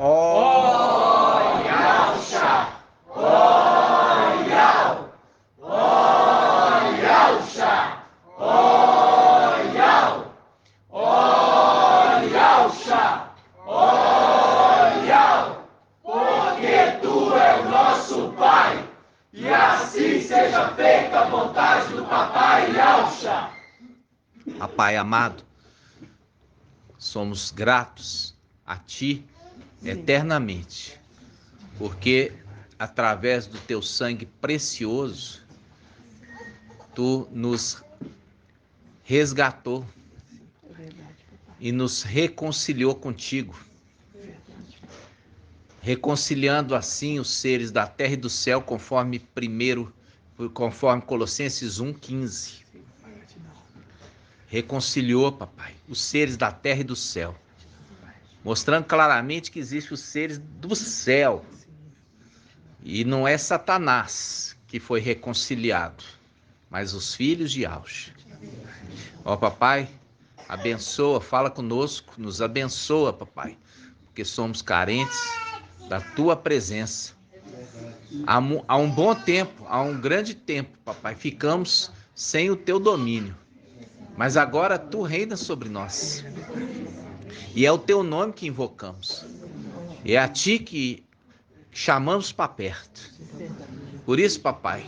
Ó Yahusha, ó Yah, ó Yahusha, ó Yah, ó Yahusha, ó Yah, porque tu é o nosso Pai, e assim seja feita a vontade do Papai Yahusha. Papai amado, somos gratos a Ti eternamente, porque através do Teu sangue precioso, Tu nos resgatou e nos reconciliou contigo, reconciliando assim os seres da terra e do céu, conforme Colossenses 1,15. Reconciliou, papai, os seres da terra e do céu, mostrando claramente que existem os seres do céu e não é Satanás que foi reconciliado, mas os filhos de Yahusha. Ó papai, abençoa, fala conosco, nos abençoa, papai, porque somos carentes da tua presença. Há um bom tempo, há um grande tempo, papai, ficamos sem o teu domínio, mas agora tu reinas sobre nós. E é o teu nome que invocamos. É a ti que chamamos para perto. Por isso, papai,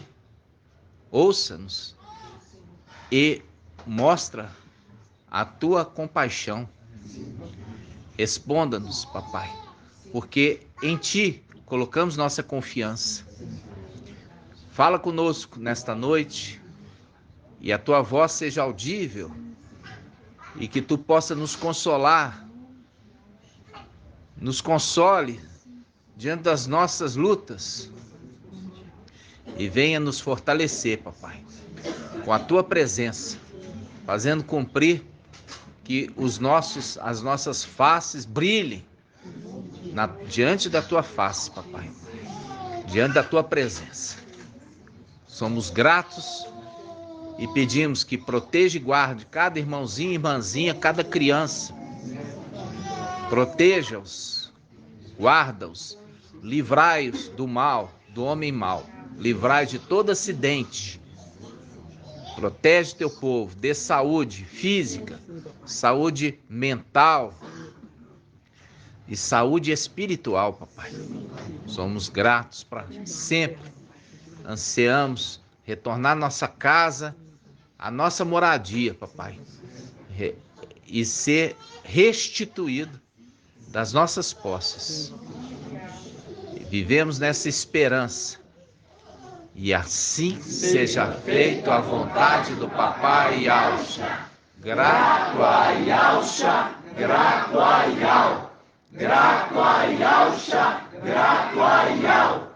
ouça-nos e mostra a tua compaixão. Responda-nos, papai, porque em ti colocamos nossa confiança. Fala conosco nesta noite e a tua voz seja audível e que tu possa nos consolar, nos console diante das nossas lutas e venha nos fortalecer, papai, com a tua presença, fazendo cumprir que as nossas faces brilhem diante da tua face, papai, diante da tua presença. Somos gratos e pedimos que proteja e guarde cada irmãozinho e irmãzinha, cada criança. Proteja-os, guarda-os, livrai-os do mal, do homem mau. Livrai de todo acidente. Protege teu povo, dê saúde física, saúde mental e saúde espiritual, papai. Somos gratos para sempre. Ansiamos retornar à nossa casa, à nossa moradia, papai, e ser restituído das nossas posses. Vivemos nessa esperança. E assim seja feita a vontade do Papai Yahusha. Grato a Yahusha, grato a Yah, grato a Yahusha, grato a Yah,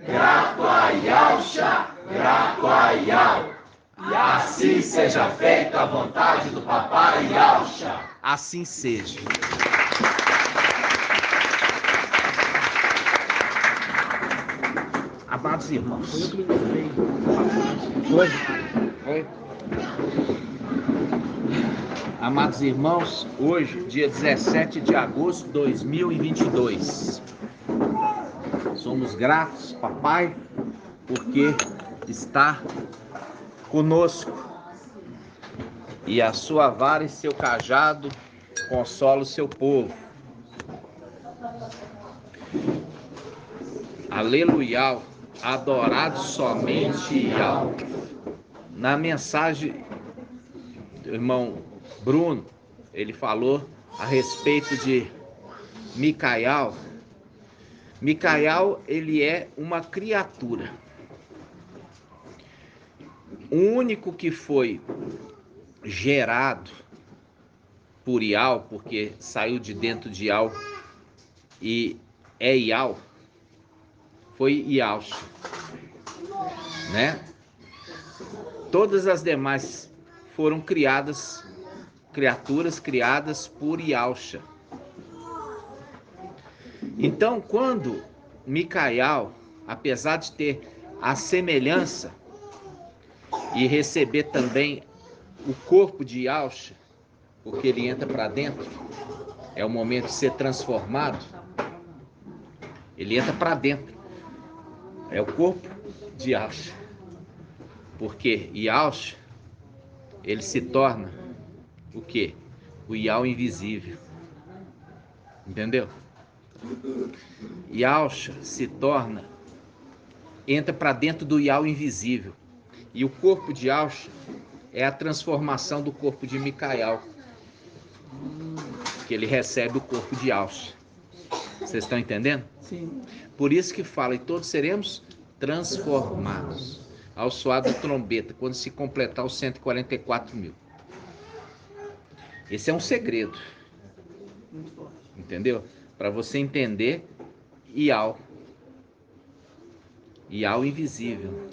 grato a Yahusha, grato a Yah. E assim seja feita a vontade do Papai Yahusha. Assim seja. Amados irmãos, Amados irmãos, hoje, dia 17 de agosto de 2022, somos gratos, papai, porque está conosco e a sua vara e seu cajado consola o seu povo. Aleluia, adorado somente Yah. Na mensagem do irmão Bruno, ele falou a respeito de Micael. Micael, ele é uma criatura. O único que foi gerado por Yah, porque saiu de dentro de Yah e é Yah, foi Yahusha, né? Todas as demais foram criaturas criadas por Yahusha. Então, quando Micael, apesar de ter a semelhança e receber também o corpo de Yahusha, porque ele entra para dentro, é o momento de ser transformado, Ele entra para dentro. É o corpo de Yahshua. Porque Yahshua, ele se torna o quê? O Yahweh invisível. Entendeu? Yahshua se torna, entra para dentro do Yahweh invisível. E o corpo de Yahshua é a transformação do corpo de Micael, que ele recebe o corpo de Yahshua. Vocês estão entendendo? Sim. Por isso que fala, e todos seremos transformados ao soar da trombeta, quando se completar os 144 mil. Esse é um segredo. Entendeu? Para você entender Yahweh invisível.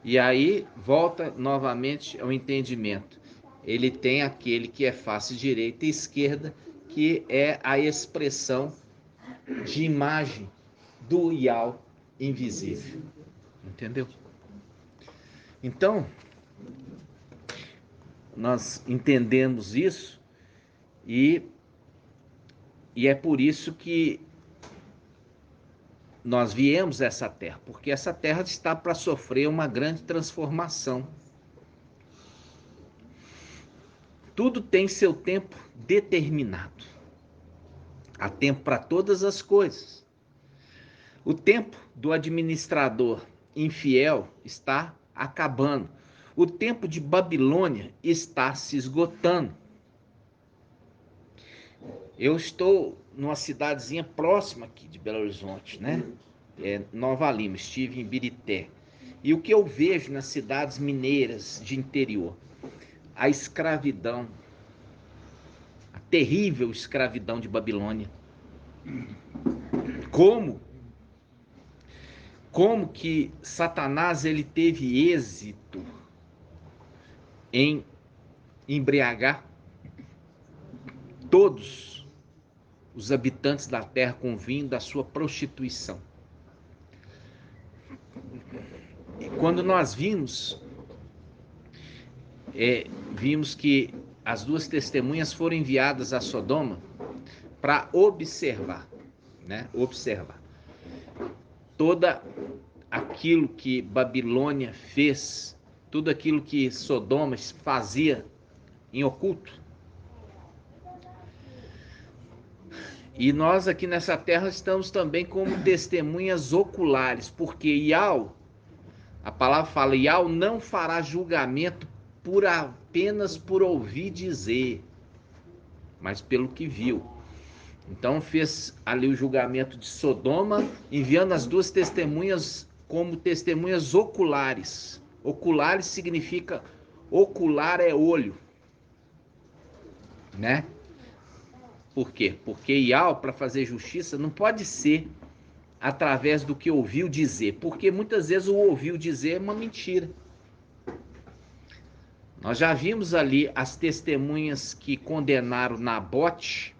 E aí volta novamente ao entendimento. Ele tem aquele que é face direita e esquerda, que é a expressão de imagem do Yahweh invisível. Entendeu? Então, nós entendemos isso e é por isso que nós viemos a essa terra, porque essa terra está para sofrer uma grande transformação. Tudo tem seu tempo determinado. Há tempo para todas as coisas. O tempo do administrador infiel está acabando. O tempo de Babilônia está se esgotando. Eu estou numa cidadezinha próxima aqui de Belo Horizonte, né? Nova Lima, estive em Birité. E o que eu vejo nas cidades mineiras de interior? A escravidão, a terrível escravidão de Babilônia. Como que Satanás ele teve êxito em embriagar todos os habitantes da terra com o vinho da sua prostituição. E quando nós vimos que as duas testemunhas foram enviadas a Sodoma para observar, né? Observar toda aquilo que Babilônia fez, tudo aquilo que Sodoma fazia em oculto. E nós aqui nessa terra estamos também como testemunhas oculares, porque Yahweh, a palavra fala, Yahweh não fará julgamento apenas por ouvir dizer, mas pelo que viu. Então fez ali o julgamento de Sodoma, enviando as duas testemunhas como testemunhas oculares. Oculares significa, ocular é olho, né? Por quê? Porque Yahweh, para fazer justiça, não pode ser através do que ouviu dizer, porque muitas vezes o ouviu dizer é uma mentira. Nós já vimos ali as testemunhas que condenaram Nabote,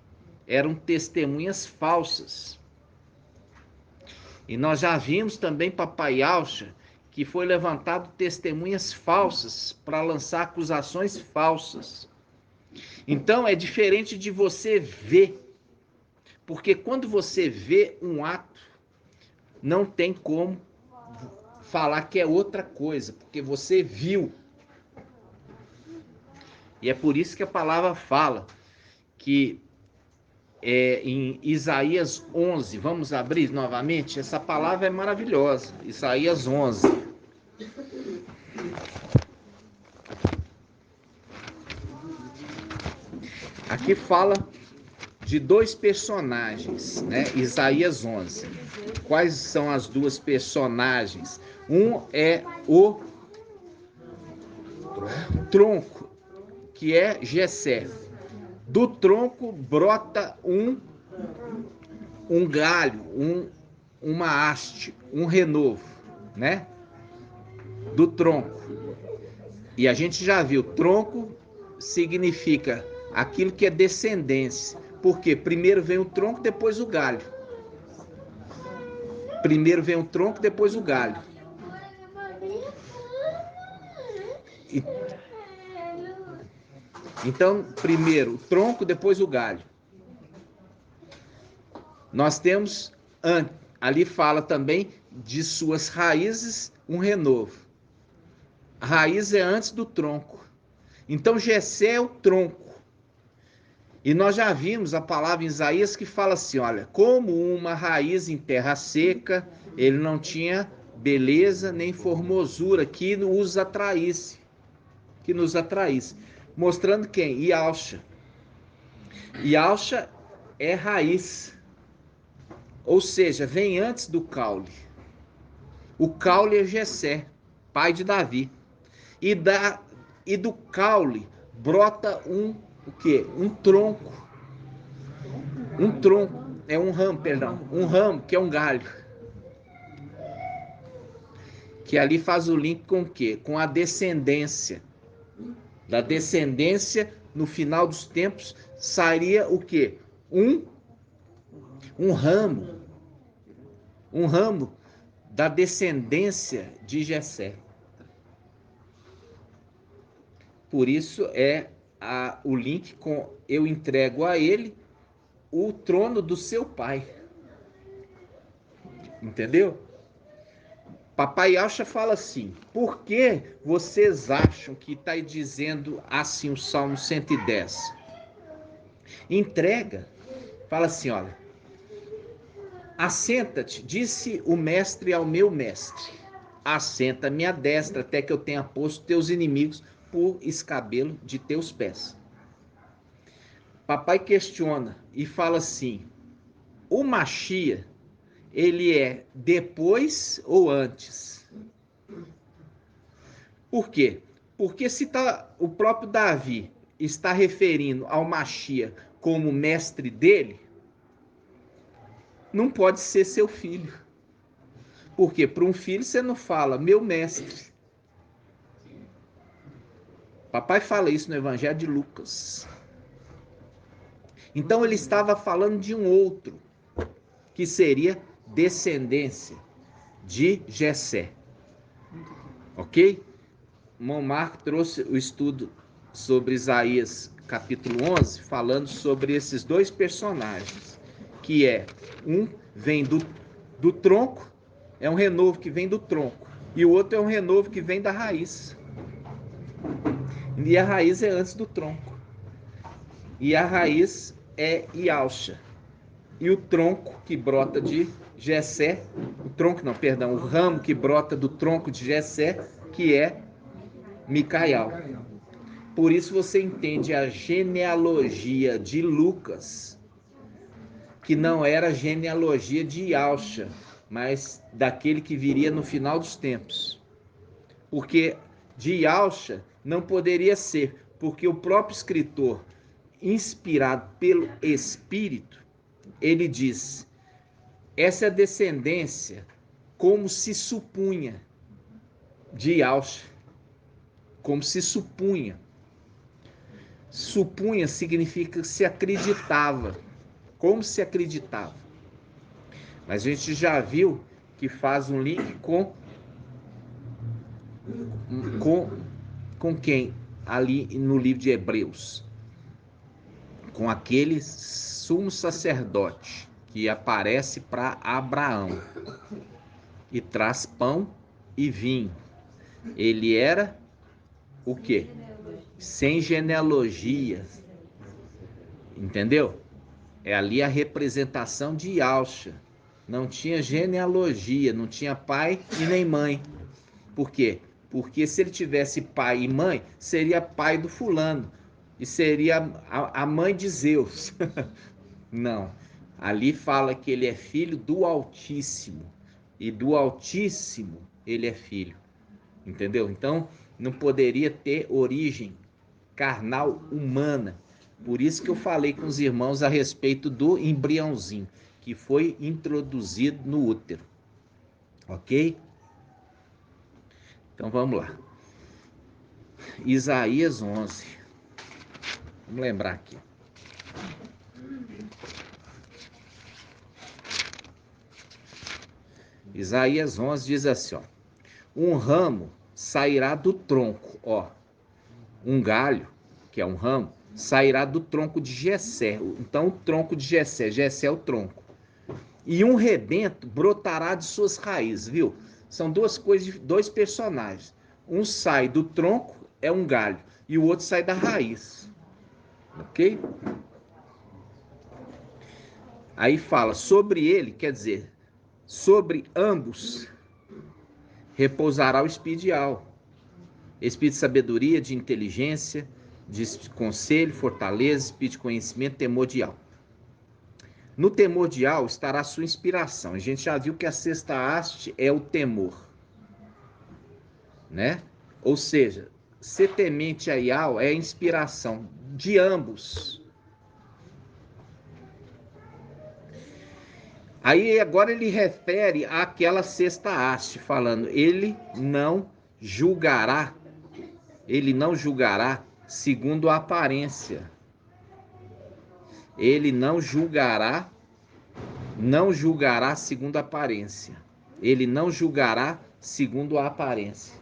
eram testemunhas falsas. E nós já vimos também Papai Yahshua, que foi levantado testemunhas falsas para lançar acusações falsas. Então é diferente de você ver, porque quando você vê um ato, não tem como falar que é outra coisa, porque você viu. E é por isso que a palavra fala que em Isaías 11, vamos abrir novamente? Essa palavra é maravilhosa, Isaías 11. Aqui fala de dois personagens, né? Isaías 11. Quais são as duas personagens? Um é o tronco, que é Jessé. Do tronco brota um galho, uma haste, um renovo, né? Do tronco. E a gente já viu, tronco significa aquilo que é descendência. Por quê? Primeiro vem o tronco, depois o galho. Primeiro vem o tronco, depois o galho. Então, primeiro o tronco, depois o galho. Nós temos ali fala também de suas raízes, um renovo. A raiz é antes do tronco. Então Jessé é o tronco. E nós já vimos a palavra em Isaías que fala assim, olha, como uma raiz em terra seca, ele não tinha beleza nem formosura que nos atraísse. Mostrando quem? Yalcha. Yalcha é raiz. Ou seja, vem antes do caule. O caule é Jessé, pai de Davi. E do caule brota o quê? Um tronco. Um tronco, um ramo, que é um galho. Que ali faz o link com o quê? Com a descendência. Da descendência, no final dos tempos, sairia o quê? Um ramo. Um ramo da descendência de Jessé. Por isso o link com eu entrego a ele o trono do seu pai. Entendeu? Papai Yalcha fala assim, por que vocês acham que está dizendo assim o Salmo 110? Entrega, fala assim, olha, assenta-te, disse o mestre ao meu mestre, assenta-me à destra até que eu tenha posto teus inimigos por escabelo de teus pés. Papai questiona e fala assim, o Machia, ele é depois ou antes? Por quê? Porque se o próprio Davi está referindo ao Machia como mestre dele, não pode ser seu filho. Por quê? Para um filho você não fala, meu mestre. Papai fala isso no Evangelho de Lucas. Então ele estava falando de um outro, que seria descendência de Jessé. Ok? Monmarco trouxe o estudo sobre Isaías capítulo 11, falando sobre esses dois personagens, que um vem do tronco, é um renovo que vem do tronco, e o outro é um renovo que vem da raiz. E a raiz é antes do tronco. E a raiz é Yalcha. E o tronco que brota de Jessé, o ramo que brota do tronco de Jessé, que é Micael. Por isso você entende a genealogia de Lucas, que não era a genealogia de Yalcha, mas daquele que viria no final dos tempos. Porque de Yalcha não poderia ser, porque o próprio escritor, inspirado pelo Espírito, ele diz, essa é a descendência como se supunha de Yalcha, como se supunha. Supunha significa que se acreditava, como se acreditava. Mas a gente já viu que faz um link com quem? Ali no livro de Hebreus. Com aquele sumo sacerdote que aparece para Abraão e traz pão e vinho. Ele era o quê? Sem genealogia. Entendeu? É ali a representação de Yalcha. Não tinha genealogia, não tinha pai e nem mãe. Por quê? Porque se ele tivesse pai e mãe, seria pai do fulano. E seria a mãe de Zeus. Não. Ali fala que ele é filho do Altíssimo. E do Altíssimo ele é filho. Entendeu? Então, não poderia ter origem carnal humana. Por isso que eu falei com os irmãos a respeito do embriãozinho, que foi introduzido no útero. Ok? Então vamos lá. Isaías 11. Vamos lembrar aqui. Isaías 11 diz assim, ó. Um ramo sairá do tronco, ó. Um galho, que é um ramo, sairá do tronco de Jessé. Então o tronco de Jessé é o tronco. e um rebento brotará de suas raízes, viu? São duas coisas, dois personagens. Um sai do tronco, é um galho, e o outro sai da raiz. Ok? Aí fala, sobre ele, quer dizer, sobre ambos repousará o espírito ideal. Espírito de sabedoria, de inteligência, de conselho, fortaleza, espírito de conhecimento, temor de alma. No temor de alma estará a sua inspiração. A gente já viu que a sexta haste é o temor, né? Ou seja, ser temente a Iau é a inspiração de ambos. Aí agora ele refere àquela sexta haste, falando, ele não julgará segundo a aparência. Ele não julgará segundo a aparência. Ele não julgará segundo a aparência.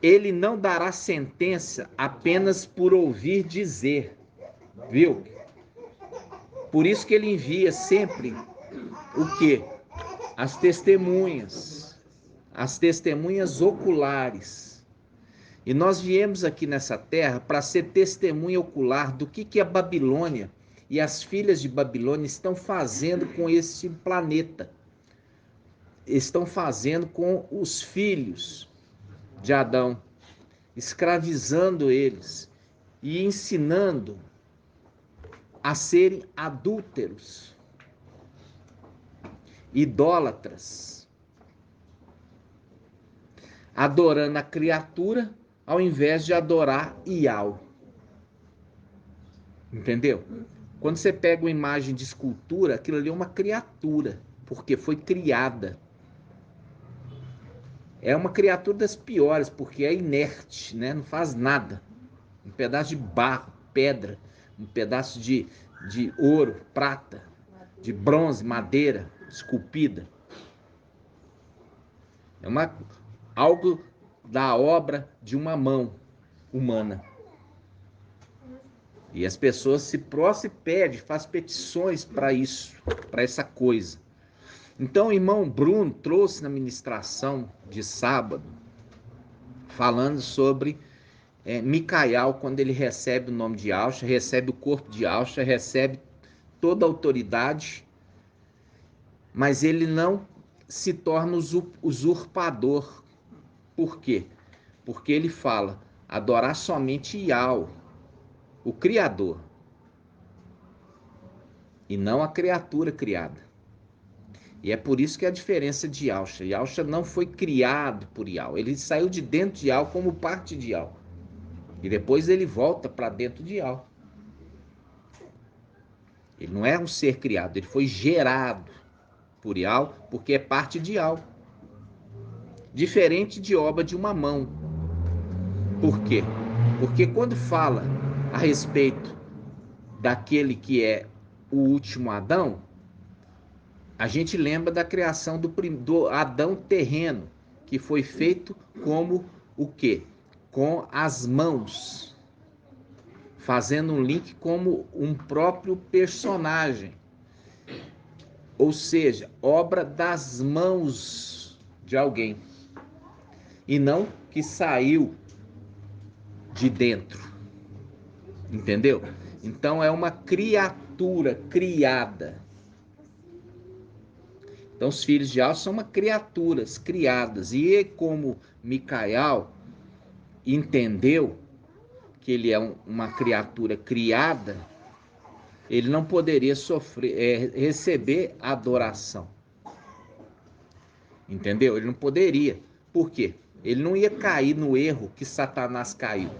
Ele não dará sentença apenas por ouvir dizer, viu? Por isso que ele envia sempre o quê? As testemunhas oculares. E nós viemos aqui nessa terra para ser testemunha ocular do que a Babilônia e as filhas de Babilônia estão fazendo com esse planeta. Estão fazendo com os filhos de Adão, escravizando eles e ensinando a serem adúlteros, idólatras, adorando a criatura ao invés de adorar Iau. Entendeu? Quando você pega uma imagem de escultura, aquilo ali é uma criatura, porque foi criada. É uma criatura das piores, porque é inerte, né? Não faz nada. Um pedaço de barro, pedra, um pedaço de ouro, prata, de bronze, madeira esculpida. É algo da obra de uma mão humana. E as pessoas se prostram e pedem, fazem petições para isso, para essa coisa. Então o irmão Bruno trouxe na ministração de sábado, falando sobre Micael, quando ele recebe o nome de Yahshua, recebe o corpo de Yahshua, recebe toda a autoridade, mas ele não se torna usurpador. Por quê? Porque ele fala, adorar somente Yahweh, o Criador, e não a criatura criada. E é por isso que a diferença de Yahshua. Yahshua não foi criado por Yahweh, ele saiu de dentro de Yahweh como parte de Yahweh. E depois ele volta para dentro de Yahweh. Ele não é um ser criado, ele foi gerado por Yahweh, porque é parte de Yahweh. Diferente de obra de uma mão. Por quê? Porque quando fala a respeito daquele que é o último Adão, a gente lembra da criação do Adão terreno, que foi feito como o quê? Com as mãos, fazendo um link como um próprio personagem, ou seja, obra das mãos de alguém, e não que saiu de dentro, entendeu? Então é uma criatura criada. Então os filhos de Yahweh são criaturas criadas, e como Micael entendeu que ele é uma criatura criada, ele não poderia receber adoração. Entendeu? Ele não poderia. Por quê? Ele não ia cair no erro que Satanás caiu.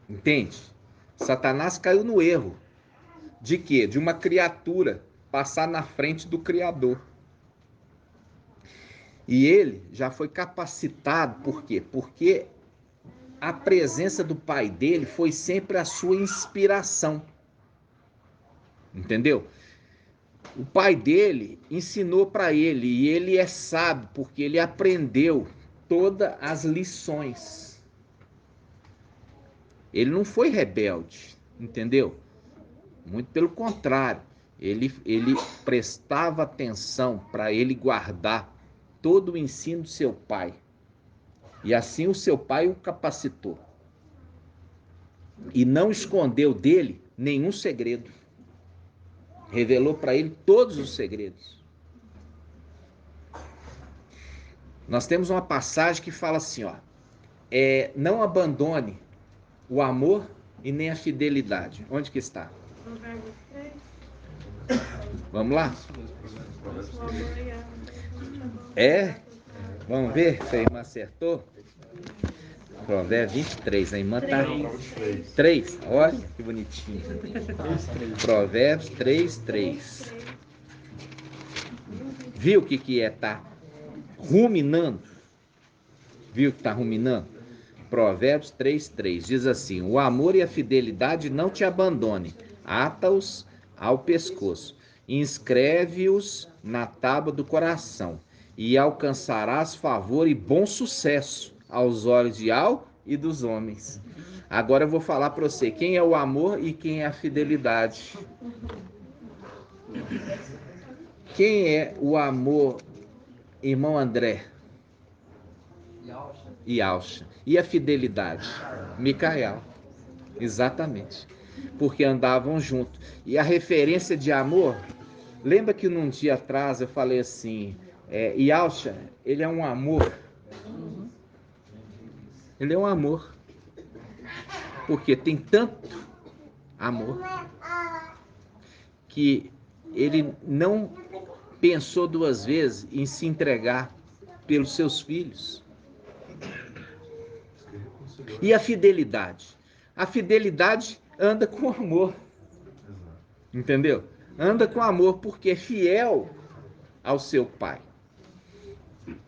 Entende? Satanás caiu no erro. De quê? De uma criatura passar na frente do Criador. E ele já foi capacitado, por quê? Porque a presença do pai dele foi sempre a sua inspiração. Entendeu? O pai dele ensinou para ele, e ele é sábio, porque ele aprendeu todas as lições. Ele não foi rebelde, entendeu? Muito pelo contrário, ele prestava atenção para ele guardar todo o ensino do seu pai. E assim o seu pai o capacitou. E não escondeu dele nenhum segredo. Revelou para ele todos os segredos. Nós temos uma passagem que fala assim, ó, não abandone o amor e nem a fidelidade. Onde que está? Vamos lá? Vamos ver se a irmã acertou? Provérbios 23, a irmã tá 3, olha que bonitinho. Provérbios 3. Viu o que é tá ruminando? Viu que tá ruminando? Provérbios 3 diz assim: o amor e a fidelidade não te abandone, ata-os ao pescoço, inscreve-os na tábua do coração, e alcançarás favor e bom sucesso aos olhos de Al e dos homens. Agora eu vou falar para você quem é o amor e quem é a fidelidade. Quem é o amor, irmão André? Yalcha. E a fidelidade? Micael. Exatamente. Porque andavam juntos. E a referência de amor, lembra que num dia atrás eu falei assim, Yalcha, ele é um amor. Ele é um amor. Porque tem tanto amor que ele não pensou duas vezes em se entregar pelos seus filhos. E a fidelidade? A fidelidade anda com amor. Entendeu? Anda com amor porque é fiel ao seu pai.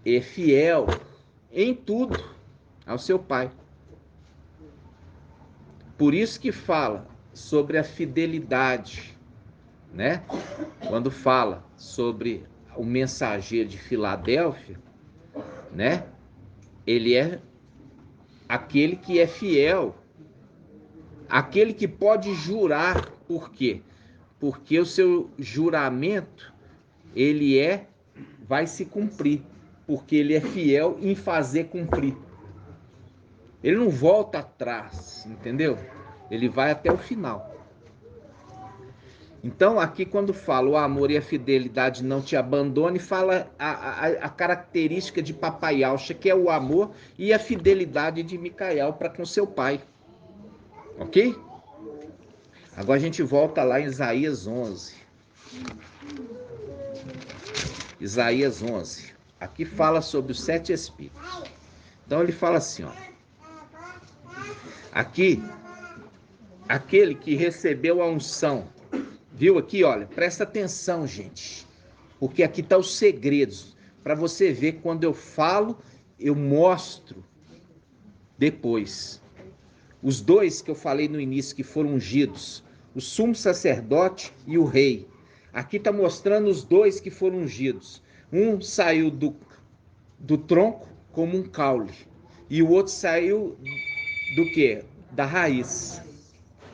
É fiel em tudo ao seu pai. Por isso que fala sobre a fidelidade, né? Quando fala sobre o mensageiro de Filadélfia, né? Ele é aquele que é fiel, aquele que pode jurar. Por quê? Porque o seu juramento, vai se cumprir, porque ele é fiel em fazer cumprir. Ele não volta atrás, entendeu? Ele vai até o final. Então, aqui quando fala o amor e a fidelidade não te abandone, fala a característica de Papai Yalcha, que é o amor e a fidelidade de Micael para com seu pai. Ok? Agora a gente volta lá em Isaías 11. Isaías 11. Aqui fala sobre os 7 espíritos. Então ele fala assim, ó. Aqui, aquele que recebeu a unção. Viu aqui, olha, presta atenção, gente. Porque aqui tá os segredos. Para você ver, quando eu falo, eu mostro depois. Os dois que eu falei no início que foram ungidos, o sumo sacerdote e o rei. Aqui está mostrando os dois que foram ungidos. Um saiu do tronco como um caule. E o outro saiu do quê? Da raiz.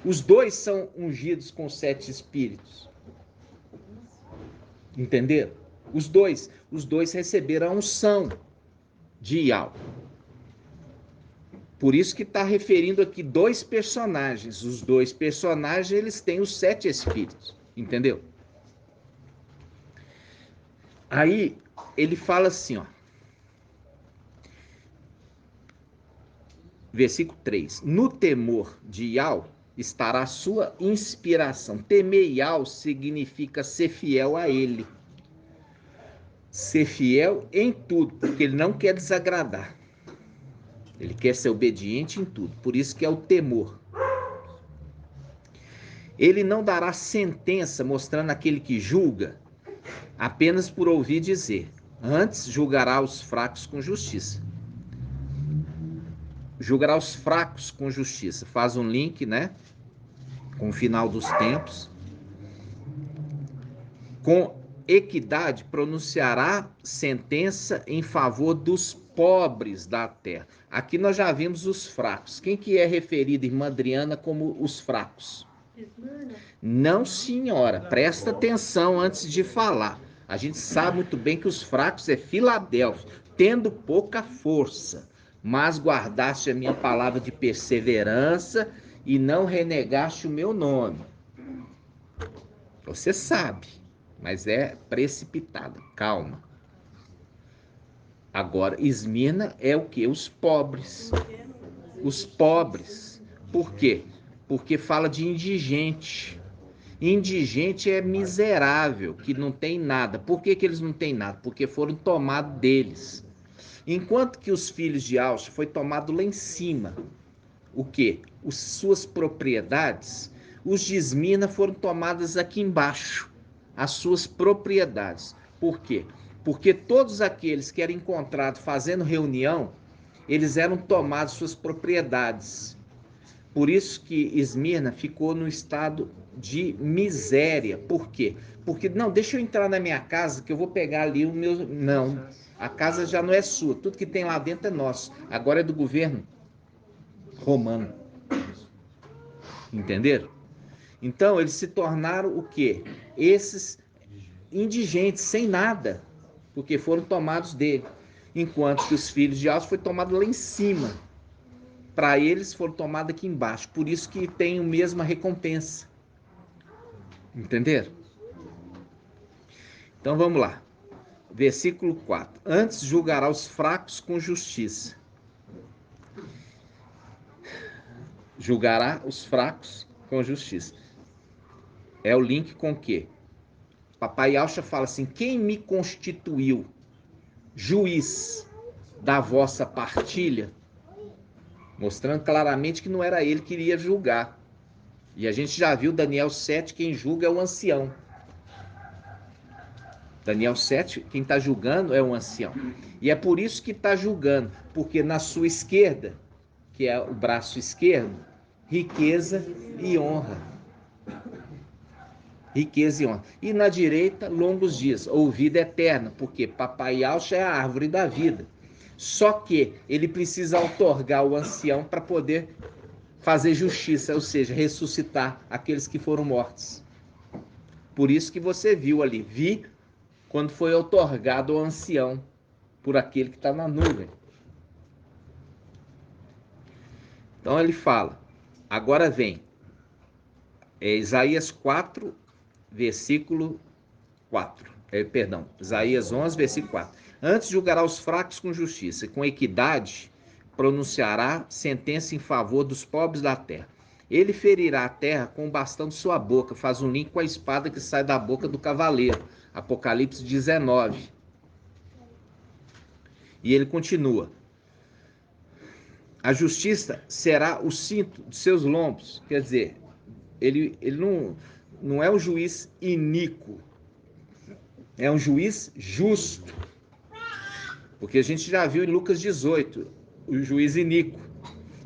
Os dois são ungidos com 7 espíritos. Entenderam? Os dois receberam a unção de Ial. Por isso que está referindo aqui 2 personagens. Os 2 personagens, eles têm os 7 espíritos. Entendeu? Aí, ele fala assim, ó. Versículo 3. No temor de Ial estará a sua inspiração. Temer Ial significa ser fiel a ele. Ser fiel em tudo, porque ele não quer desagradar. Ele quer ser obediente em tudo. Por isso que é o temor. Ele não dará sentença mostrando aquele que julga apenas por ouvir dizer. Antes julgará os fracos com justiça. Julgará os fracos com justiça. Faz um link, né? Com o final dos tempos. Com equidade pronunciará sentença em favor dos pobres da terra. Aqui nós já vimos os fracos. Quem que é referido, irmã Adriana, como os fracos? Não, senhora, presta atenção antes de falar. A gente sabe muito bem que os fracos é Filadélfia, tendo pouca força, mas guardaste a minha palavra de perseverança e não renegaste o meu nome. Você sabe, mas é precipitada. Calma. Agora, Esmirna é o quê? Os pobres. Os pobres. Por quê? Porque fala de indigente. Indigente é miserável, que não tem nada. Por que eles não têm nada? Porque foram tomados deles. Enquanto que os filhos de Aush foi tomado lá em cima. O quê? Suas propriedades. Os de Esmirna foram tomadas aqui embaixo. As suas propriedades. Por quê? Porque todos aqueles que eram encontrados fazendo reunião, eles eram tomados suas propriedades. Por isso que Esmirna ficou no estado de miséria. Por quê? Porque, não, deixa eu entrar na minha casa que eu vou pegar ali o meu... Não, a casa já não é sua. Tudo que tem lá dentro é nosso. Agora é do governo romano. Entenderam? Então, eles se tornaram o quê? Esses indigentes, sem nada, porque foram tomados dele. Enquanto que os filhos de Aush foi tomado lá em cima. Para eles foram tomados aqui embaixo. Por isso que tem a mesma recompensa. Entenderam? Então vamos lá. Versículo 4. Antes julgará os fracos com justiça. Julgará os fracos com justiça. É o link com o quê? Papai Auxa fala assim: quem me constituiu juiz da vossa partilha? Mostrando claramente que não era ele que iria julgar. E a gente já viu Daniel 7, quem julga é o ancião. Daniel 7, quem está julgando é o ancião. E é por isso que está julgando, porque na sua esquerda, que é o braço esquerdo, riqueza e honra. Riqueza e honra. E na direita, longos dias, ou vida eterna, porque Papai Auxa é a árvore da vida. Só que ele precisa outorgar o ancião para poder fazer justiça, ou seja, ressuscitar aqueles que foram mortos. Por isso que você viu ali, vi quando foi outorgado ao ancião por aquele que está na nuvem. Então ele fala, agora vem, Isaías 4, versículo 4. Isaías 11, versículo 4. Antes julgará os fracos com justiça, e com equidade pronunciará sentença em favor dos pobres da terra. Ele ferirá a terra com o bastão de sua boca, faz um link com a espada que sai da boca do cavaleiro. Apocalipse 19. E ele continua. A justiça será o cinto de seus lombos. Quer dizer, ele não é um juiz iníquo, é um juiz justo. Porque a gente já viu em Lucas 18, o juiz iníquo.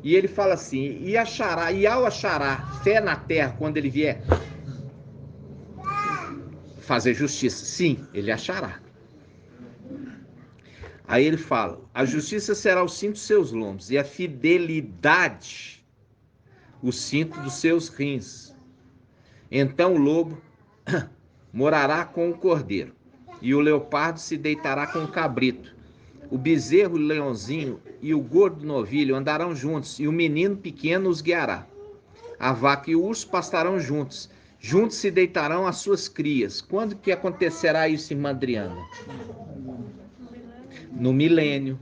E ele fala assim, e ao achará fé na terra quando ele vier fazer justiça? Sim, ele achará. Aí ele fala, a justiça será o cinto dos seus lombos, e a fidelidade o cinto dos seus rins. Então o lobo morará com o cordeiro, e o leopardo se deitará com o cabrito. O bezerro, o leãozinho e o gordo novilho andarão juntos, e o menino pequeno os guiará. A vaca e o urso pastarão juntos, juntos se deitarão as suas crias. Quando que acontecerá isso, irmã Adriana? No milênio.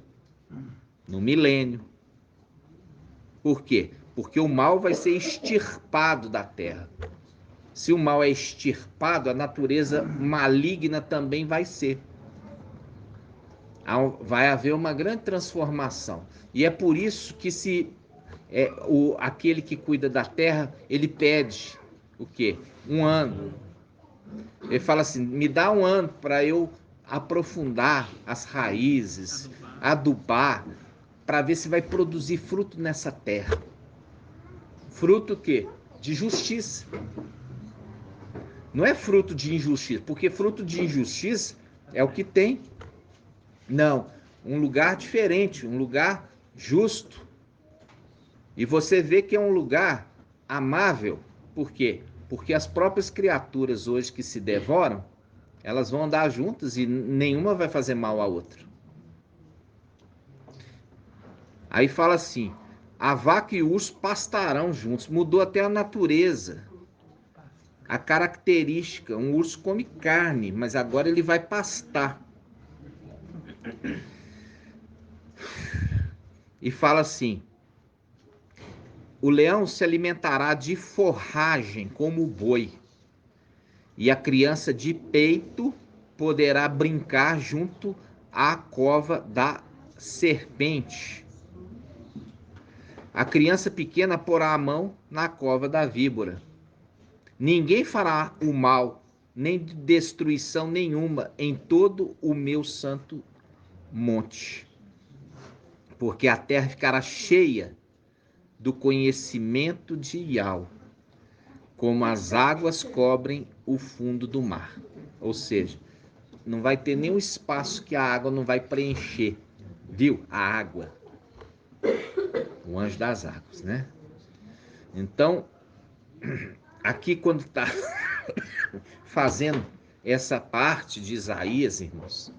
No milênio. Por quê? Porque o mal vai ser extirpado da terra. Se o mal é extirpado, a natureza maligna também vai ser. Vai haver uma grande transformação. E é por isso que aquele que cuida da terra, ele pede o quê? 1 ano. Ele fala assim, me dá 1 ano para eu aprofundar as raízes, adubar, para ver se vai produzir fruto nessa terra. Fruto o quê? De justiça. Não é fruto de injustiça, porque fruto de injustiça é o que tem. Não, um lugar diferente, um lugar justo. E você vê que é um lugar amável, Por quê? Porque as próprias criaturas hoje que se devoram, elas vão andar juntas e nenhuma vai fazer mal à outra. Aí fala assim, a vaca e o urso pastarão juntos. Mudou até a natureza, a característica. Um urso come carne, mas agora ele vai pastar. E fala assim, o leão se alimentará de forragem como o boi, e a criança de peito poderá brincar junto à cova da serpente. A criança pequena porá a mão na cova da víbora. Ninguém fará o mal, nem destruição nenhuma em todo o meu santo monte, porque a terra ficará cheia do conhecimento de Yahweh, como as águas cobrem o fundo do mar. Ou seja, não vai ter nenhum espaço que a água não vai preencher. Viu? A água. O anjo das águas, né? Então, aqui quando está fazendo essa parte de Isaías, irmãos,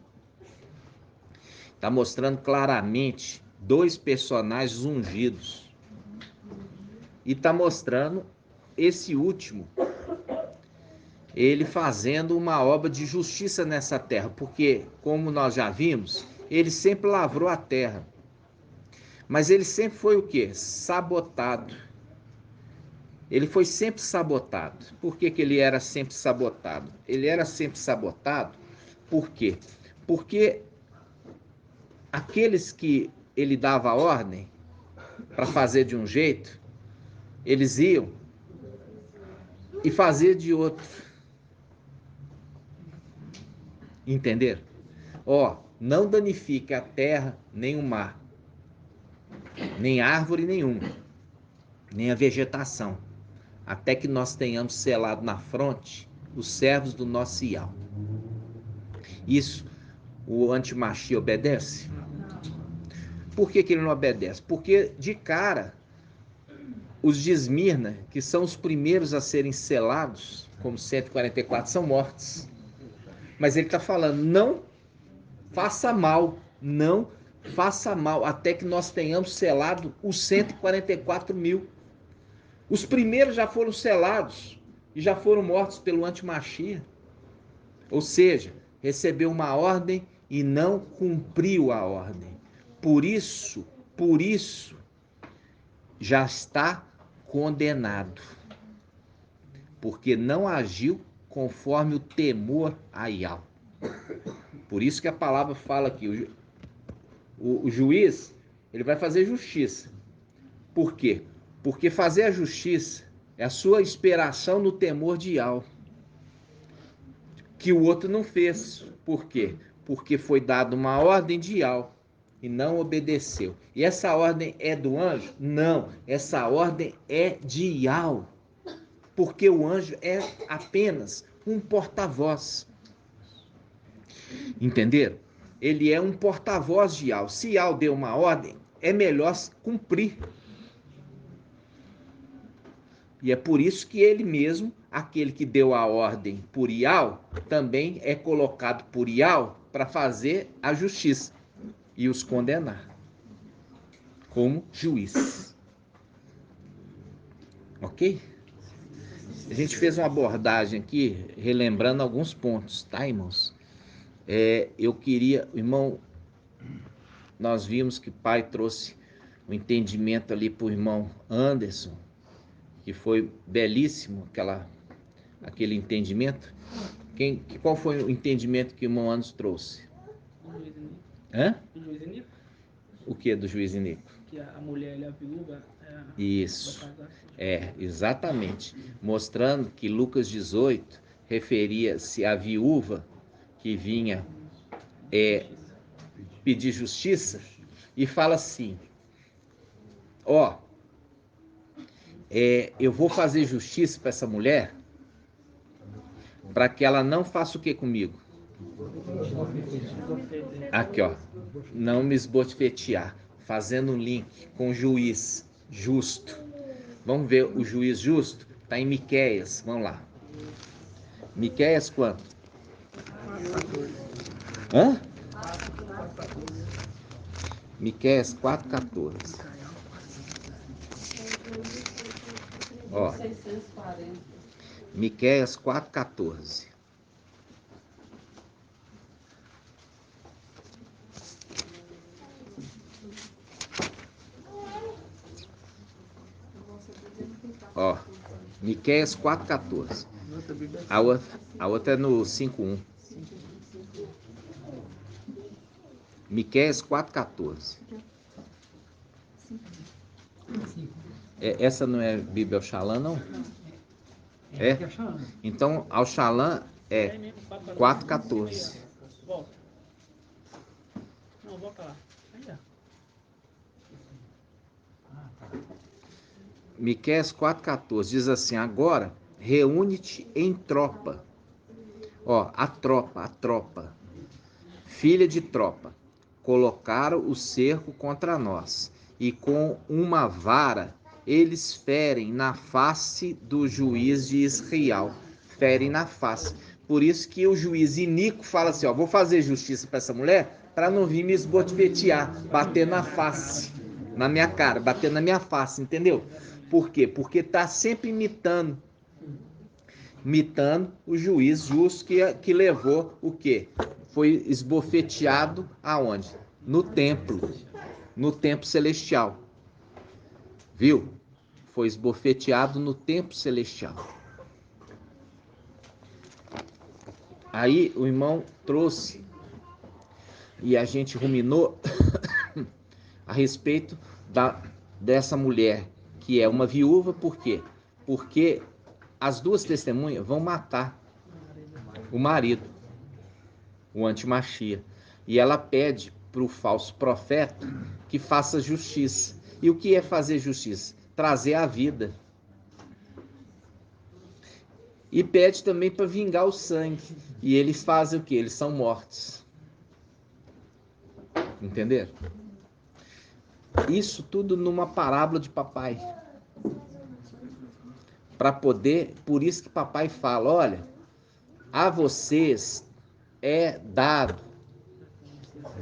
está mostrando claramente dois personagens ungidos. E está mostrando esse último, ele fazendo uma obra de justiça nessa terra. Porque, como nós já vimos, ele sempre lavrou a terra. Mas ele sempre foi o quê? Sabotado. Ele foi sempre sabotado. Por que ele era sempre sabotado? Ele era sempre sabotado, por quê? Porque aqueles que ele dava ordem para fazer de um jeito, eles iam e faziam de outro. Entenderam? Ó, não danifique a terra, nem o mar, nem árvore nenhuma, nem a vegetação, até que nós tenhamos selado na fronte os servos do nosso Yahweh. Isso o antimachia obedece? Por que ele não obedece? Porque de cara, os de Esmirna, que são os primeiros a serem selados, como 144, são mortos. Mas ele está falando, não faça mal, não faça mal, até que nós tenhamos selado os 144 mil. Os primeiros já foram selados e já foram mortos pelo antimachia. Ou seja, recebeu uma ordem e não cumpriu a ordem. Por isso, já está condenado. Porque não agiu conforme o temor a Yahweh. Por isso que a palavra fala aqui, o juiz, ele vai fazer justiça. Por quê? Porque fazer a justiça é a sua inspiração no temor de Yahweh, que o outro não fez. Por quê? Porque foi dada uma ordem de Yahweh e não obedeceu. E essa ordem é do anjo? Não, essa ordem é de Yahweh. Porque o anjo é apenas um porta-voz. Entenderam? Ele é um porta-voz de Yahweh. Se Yahweh deu uma ordem, é melhor cumprir. E é por isso que ele mesmo, aquele que deu a ordem por Yahweh, também é colocado por Yahweh para fazer a justiça e os condenar como juiz. Ok? A gente fez uma abordagem aqui, relembrando alguns pontos, tá, irmãos? Eu queria, irmão, nós vimos que o pai trouxe o entendimento ali para o irmão Anderson, que foi belíssimo aquele entendimento. Qual foi o entendimento que o irmão Anderson trouxe? Do juiz Inico. Hã? Do juiz Inico. O que do juiz Inico? Que a mulher, a viúva, Isso. Exatamente. Mostrando que Lucas 18 referia-se à viúva que vinha pedir justiça e fala assim, ó, eu vou fazer justiça para essa mulher para que ela não faça o que comigo? Aqui, ó, não me esbofetear, fazendo um link com o juiz justo. Vamos ver o juiz justo? Está em Miqueias, vamos lá. Miqueias quanto? 14. Hã? Miqueias 4,14. Ó, Miqueias 4,14. Ó, Miqueias 4,14. A outra é no 5,1. Miqueias 4,14. Essa não é Bíblia Oxalã, não? É? Então, Oxalã é 4,14. Volta. Não, volta lá. Aí, ó. Miqueias 4,14 diz assim: agora reúne-te em tropa. Ó, a tropa, filha de tropa, colocaram o cerco contra nós, e com uma vara eles ferem na face do juiz de Israel. Ferem na face. Por isso que o juiz iníquo fala assim: ó, vou fazer justiça para essa mulher para não vir me esbofetear, bater na face, na minha cara, bater na minha face, entendeu? Por quê? Porque tá sempre imitando o juiz justo que levou o quê? Foi esbofeteado aonde? No templo celestial. Viu? Foi esbofeteado no templo celestial. Aí o irmão trouxe e a gente ruminou a respeito dessa mulher que é uma viúva. Por quê? Porque as duas testemunhas vão matar o marido, o antimachia. E ela pede para o falso profeta que faça justiça. E o que é fazer justiça? Trazer a vida. E pede também para vingar o sangue. E eles fazem o quê? Eles são mortos. Entenderam? Isso tudo numa parábola de papai. Para poder, por isso que papai fala, olha, a vocês é dado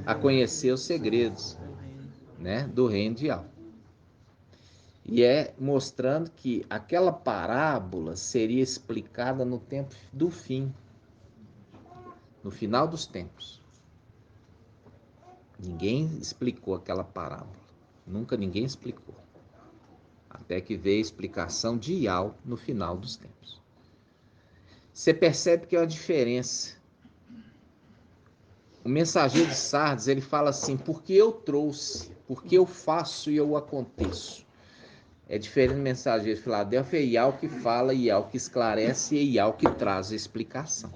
a conhecer os segredos, né, do reino de Al. E é mostrando que aquela parábola seria explicada no tempo do fim, no final dos tempos. Ninguém explicou aquela parábola. Nunca ninguém explicou. Até que veio a explicação de Ial no final dos tempos. Você percebe que é uma diferença. O mensageiro de Sardes, ele fala assim: porque eu trouxe, porque eu faço e eu aconteço. É diferente do mensageiro de Filadélfia, é Ial que fala, Ial que esclarece e Ial que traz a explicação.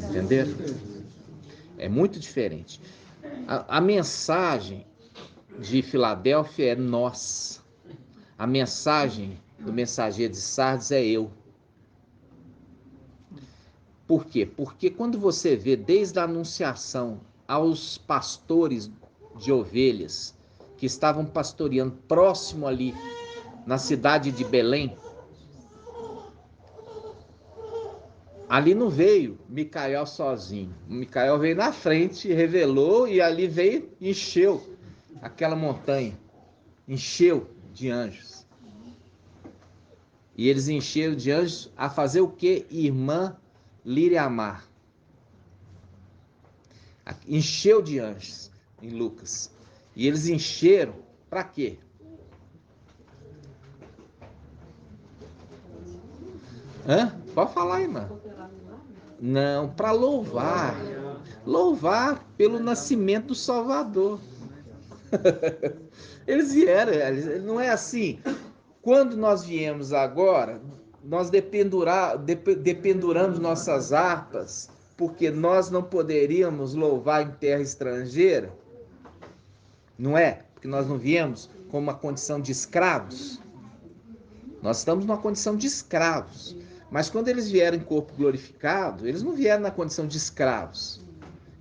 Entenderam? É muito diferente. A mensagem de Filadélfia é nós. A mensagem do mensageiro de Sardes é eu. Por quê? Porque quando você vê desde a anunciação aos pastores de ovelhas que estavam pastoreando próximo ali na cidade de Belém, ali não veio Micael sozinho. Micael veio na frente, revelou, e ali veio, encheu aquela montanha, encheu de anjos. E eles encheram de anjos a fazer o quê? Irmã Liriamar. Encheu de anjos em Lucas. E eles encheram para quê? Pode falar, irmã. Não, para louvar. Louvar pelo nascimento do Salvador. Eles vieram, não é assim. Quando nós viemos agora, nós dependuramos nossas harpas, porque nós não poderíamos louvar em terra estrangeira. Não é? Porque nós não viemos com uma condição de escravos. Nós estamos numa condição de escravos. Mas quando eles vieram em corpo glorificado, eles não vieram na condição de escravos.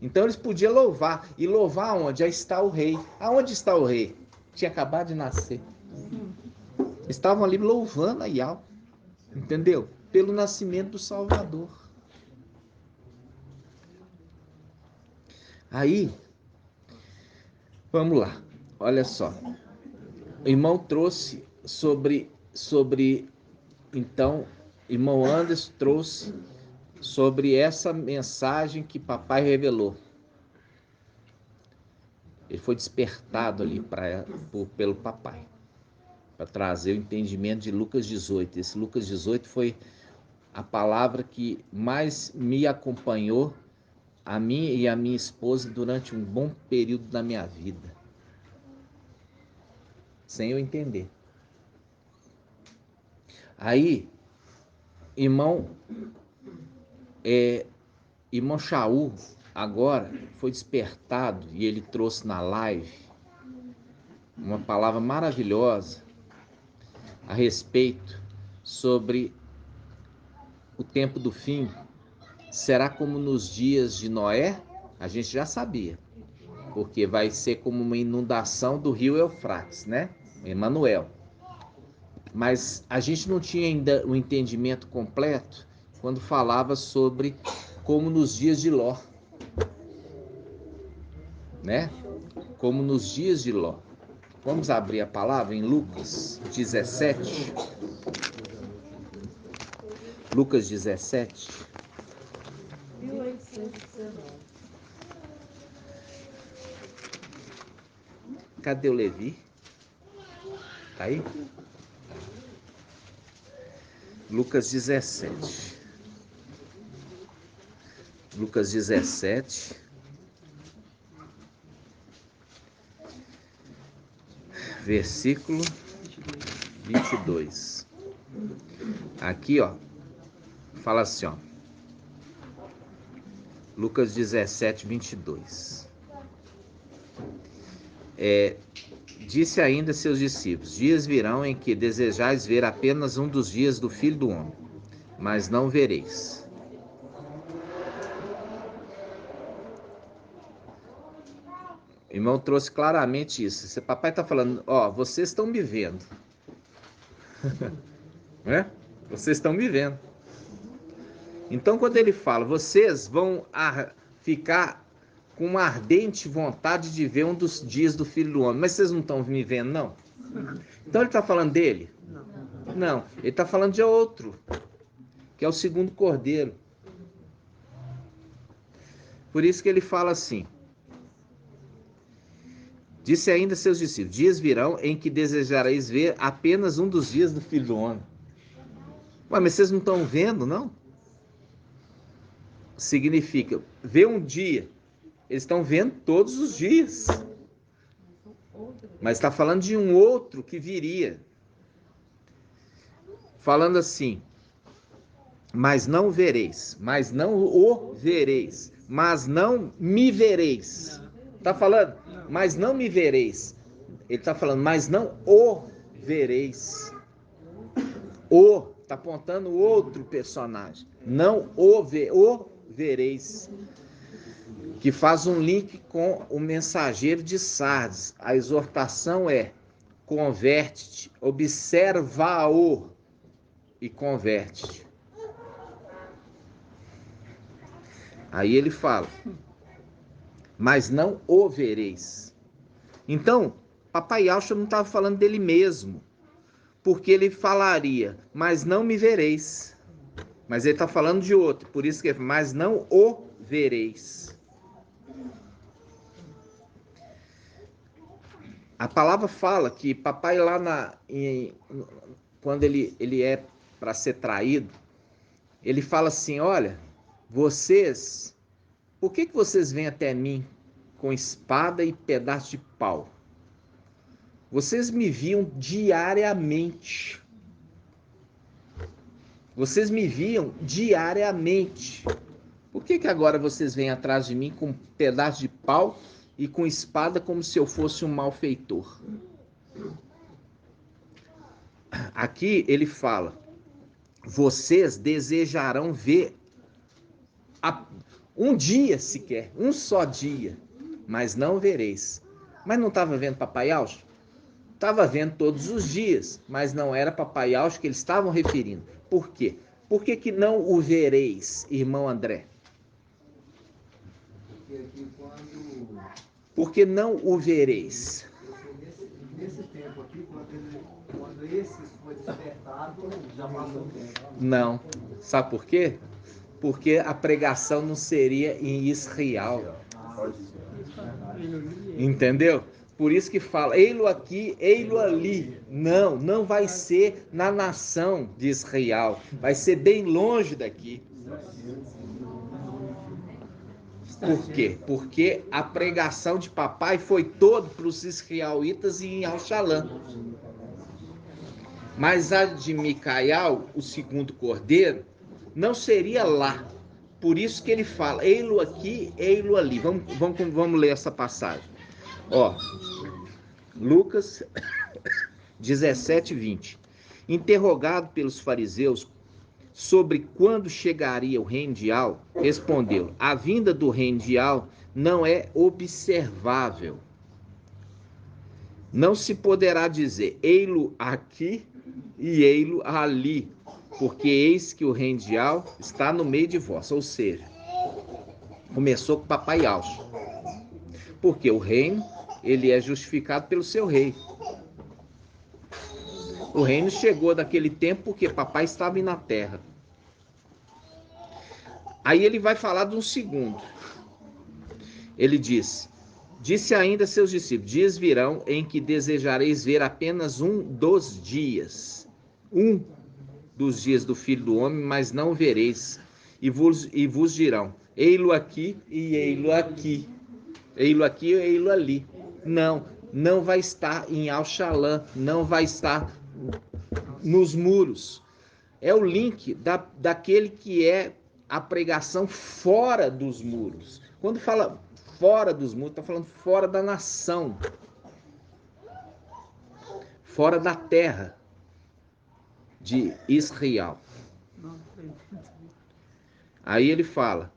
Então eles podiam louvar. E louvar onde? Aí está o rei. Aonde está o rei? Tinha acabado de nascer. Estavam ali louvando a Yahweh, entendeu? Pelo nascimento do Salvador. Aí, vamos lá, olha só. O irmão trouxe então, irmão Anderson trouxe sobre essa mensagem que papai revelou. Ele foi despertado ali pelo papai, para trazer o entendimento de Lucas 18. Esse Lucas 18 foi a palavra que mais me acompanhou, a mim e a minha esposa, durante um bom período da minha vida, sem eu entender. Aí, irmão Shaul agora foi despertado e ele trouxe na live uma palavra maravilhosa a respeito sobre o tempo do fim. Será como nos dias de Noé? A gente já sabia, porque vai ser como uma inundação do rio Eufrates, né? Emanuel. Mas a gente não tinha ainda o entendimento completo quando falava sobre como nos dias de Ló, né? Como nos dias de Ló. Vamos abrir a palavra em Lucas 17. Lucas 17. Cadê o Levi? Tá aí? Lucas 17. Lucas 17. Versículo 22. Aqui, ó, fala assim, ó. Lucas 17, 22. Disse ainda a seus discípulos: dias virão em que desejais ver apenas um dos dias do Filho do Homem, mas não vereis. O irmão trouxe claramente isso. Esse papai está falando, ó, vocês estão me vendo. Né? Vocês estão me vendo. Então, quando ele fala, vocês vão ficar com uma ardente vontade de ver um dos dias do Filho do Homem, mas vocês não estão me vendo, não? Então ele está falando dele? Não, ele está falando de outro, que é o segundo cordeiro. Por isso que ele fala assim: disse ainda a seus discípulos: dias virão em que desejareis ver apenas um dos dias do Filho do Homem. Ué, mas vocês não estão vendo, não? Significa ver um dia. Eles estão vendo todos os dias. Mas está falando de um outro que viria. Falando assim: mas não vereis, mas não o vereis, mas não me vereis. Está falando, mas não me vereis. Ele está falando, mas não o vereis. Está apontando outro personagem. Não o vereis. Que faz um link com o mensageiro de Sardes. A exortação é: converte-te, observa-o e converte-te. Aí ele fala, mas não o vereis. Então, papai Yahshua não estava falando dele mesmo, porque ele falaria, mas não me vereis. Mas ele está falando de outro, por isso que é, mas não o vereis. A palavra fala que papai lá quando ele é para ser traído, ele fala assim, olha, vocês, por que vocês vêm até mim com espada e pedaço de pau? Vocês me viam diariamente. Vocês me viam diariamente. Por que agora vocês vêm atrás de mim com um pedaço de pau e com espada como se eu fosse um malfeitor? Aqui ele fala, vocês desejarão ver um dia sequer, um só dia, mas não vereis. Mas não estava vendo papai Yahshua? estava vendo todos os dias, mas não era Papai Yaucha que eles estavam referindo. Por quê? Por que não o vereis, irmão André? Por que não o vereis? Nesse tempo aqui, quando esses foi despertado, já passou o tempo. Não. Sabe por quê? Porque a pregação não seria em Israel. Entendeu? Por isso que fala, ei-lo aqui, ei-lo ali. Não, não vai ser na nação de Israel. Vai ser bem longe daqui. Por quê? Porque a pregação de papai foi toda para os israelitas e em Al-Shalom. Mas a de Micael, o segundo cordeiro, não seria lá. Por isso que ele fala, ei-lo aqui, ei-lo ali. Vamos ler essa passagem. Ó, Lucas 17, 20. Interrogado pelos fariseus sobre quando chegaria o reino de Al, respondeu, a vinda do reino de Al não é observável. Não se poderá dizer, ei-lo aqui e ei-lo ali, porque eis que o reino de Al está no meio de vós. Ou seja, começou com Papai Yaucha. Porque o reino, ele é justificado pelo seu rei. O reino chegou daquele tempo porque papai estava na terra. Aí ele vai falar de um segundo. Ele disse ainda a seus discípulos, dias virão em que desejareis ver apenas um dos dias do Filho do Homem, mas não o vereis. E vos dirão, ei-lo aqui e ei-lo aqui. Ei-lo aqui e ei-lo ali. Não vai estar em Al-Shalom, não vai estar nos muros. É o link daquele que é a pregação fora dos muros. Quando fala fora dos muros, está falando fora da nação, fora da terra de Israel. Aí ele fala,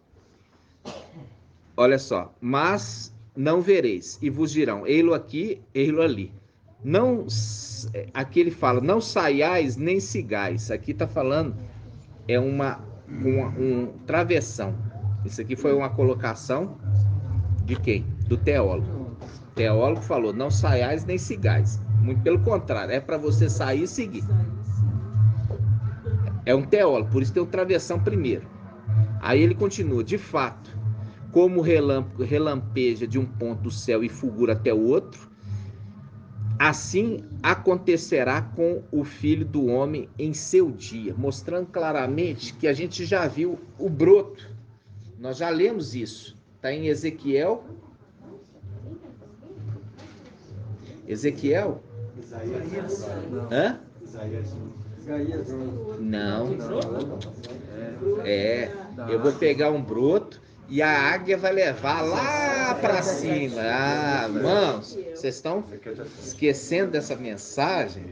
olha só, mas não vereis, e vos dirão, ei-lo aqui, ei-lo ali. Não, aqui ele fala, não saiais nem sigais. Aqui está falando, é um travessão. Isso aqui foi uma colocação de quem? Do teólogo. O teólogo falou, não saiais nem sigais. Muito pelo contrário, é para você sair e seguir. É um teólogo, por isso tem o travessão primeiro. Aí ele continua, de fato, como o relâmpago relampeja de um ponto do céu e fulgura até o outro, assim acontecerá com o Filho do Homem em seu dia, mostrando claramente que a gente já viu o broto. Nós já lemos isso. Está em Ezequiel. Ezequiel? Hã? Não. Eu vou pegar um broto e a águia vai levar lá para cima. Ah, irmãos, vocês estão esquecendo dessa mensagem?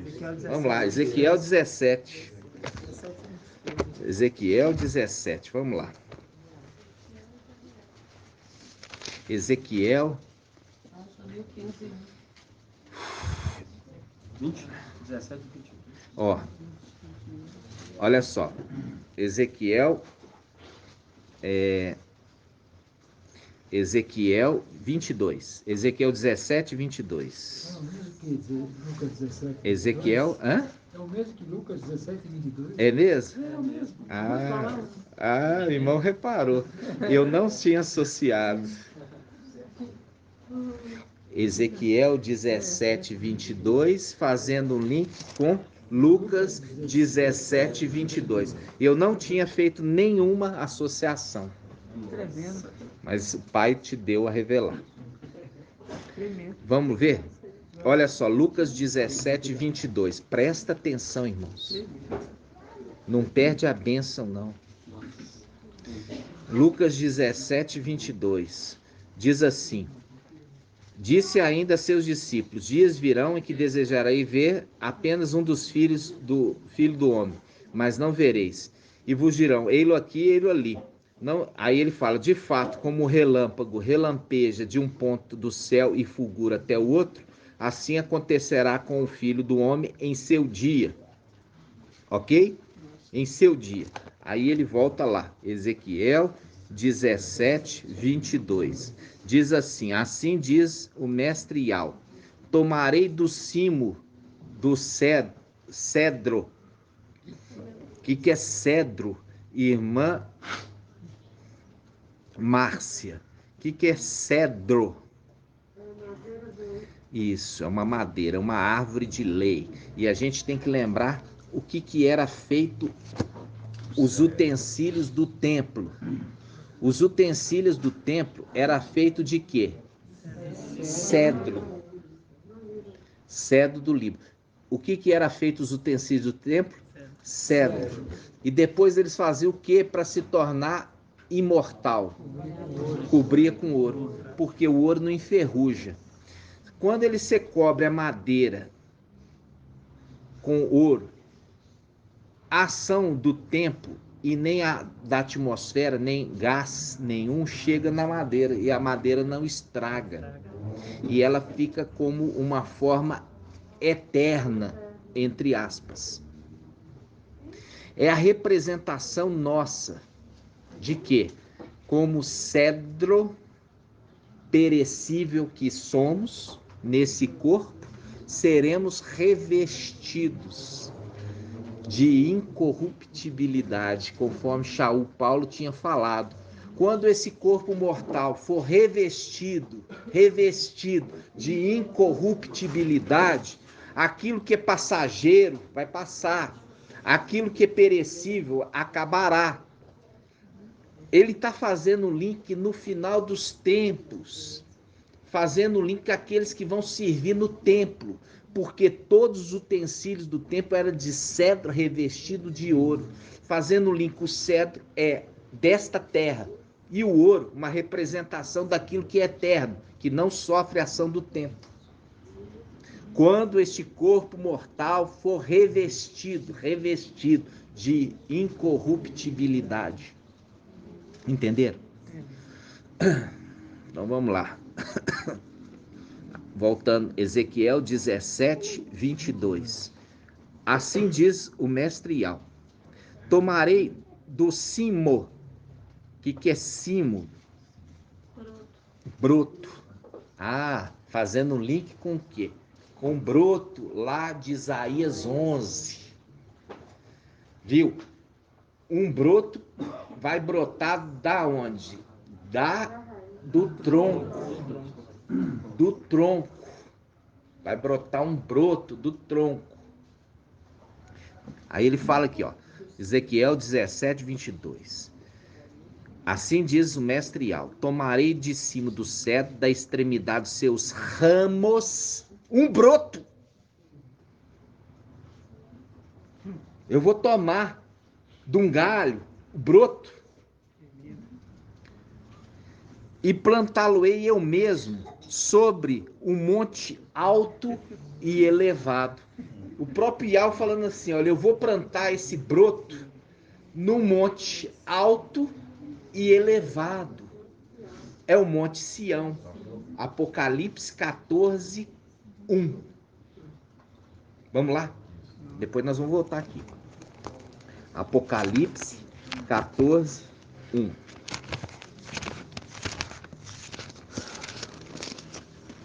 Vamos lá, Ezequiel 17. Ezequiel 17, vamos lá. Ezequiel 20, 17 e 21. Ó, olha só. Ezequiel 22. Ezequiel 17, 22. É o mesmo que Lucas 17. Ezequiel, hã? É o mesmo que Lucas 17 e 22. É mesmo? É o mesmo. O irmão reparou. Eu não tinha associado. Ezequiel 17, 22, fazendo um link com Lucas 17, 22. Eu não tinha feito nenhuma associação. Tremendo. Mas o Pai te deu a revelar. Tremendo. Vamos ver? Olha só, Lucas 17, 22. Presta atenção, irmãos. Não perde a bênção, não. Lucas 17, 22. Diz assim: disse ainda a seus discípulos, dias virão em que desejarei ver apenas um dos filhos do Filho do Homem, mas não vereis. E vos dirão, ei-lo aqui, ei-lo ali. Não, aí ele fala, de fato, como o relâmpago relampeja de um ponto do céu e fulgura até o outro, assim acontecerá com o Filho do Homem em seu dia. Ok? Em seu dia. Aí ele volta lá, Ezequiel 17, 22. Diz assim diz o mestre Yao, tomarei do cimo do cedro. O que é cedro, irmã Márcia? O que é cedro? Isso, é uma madeira, uma árvore de lei. E a gente tem que lembrar o que era feito os utensílios do templo. Os utensílios do templo era feito de quê? Cedro. Cedro do Líbano. O que era feito os utensílios do templo? Cedro. E depois eles faziam o que para se tornar imortal? Cobria com ouro, porque o ouro não enferruja. Quando ele se cobre a madeira com ouro, a ação do tempo e nem a da atmosfera, nem gás nenhum chega na madeira e a madeira não estraga. E ela fica como uma forma eterna, entre aspas. É a representação nossa de que, como cedro perecível que somos, nesse corpo, seremos revestidos de incorruptibilidade, conforme Shaul Paulo tinha falado. Quando esse corpo mortal for revestido de incorruptibilidade, aquilo que é passageiro vai passar, aquilo que é perecível acabará. Ele está fazendo um link no final dos tempos, fazendo um link com aqueles que vão servir no templo, porque todos os utensílios do templo eram de cedro revestido de ouro, fazendo um link. O cedro é desta terra e o ouro, uma representação daquilo que é eterno, que não sofre a ação do tempo. Quando este corpo mortal for revestido de incorruptibilidade. Entenderam? Então vamos lá. Voltando, Ezequiel 17, 22. Assim diz o mestre Yao: tomarei do cimo. O que é cimo? Broto. Fazendo um link com o quê? Com o broto lá de Isaías 11. Viu? Um broto vai brotar da onde? Do tronco. Do tronco. Vai brotar um broto do tronco. Aí ele fala aqui, ó, Ezequiel 17, 22. Assim diz o mestre Yao: tomarei de cima do cedro, da extremidade dos seus ramos, um broto. Eu vou tomar de um galho o broto e plantá-lo-ei eu mesmo sobre um monte alto e elevado. O próprio Yao falando assim, olha, eu vou plantar esse broto num monte alto e elevado. É o Monte Sião. Apocalipse 14, 1. Vamos lá? Depois nós vamos voltar aqui. Apocalipse 14, 1.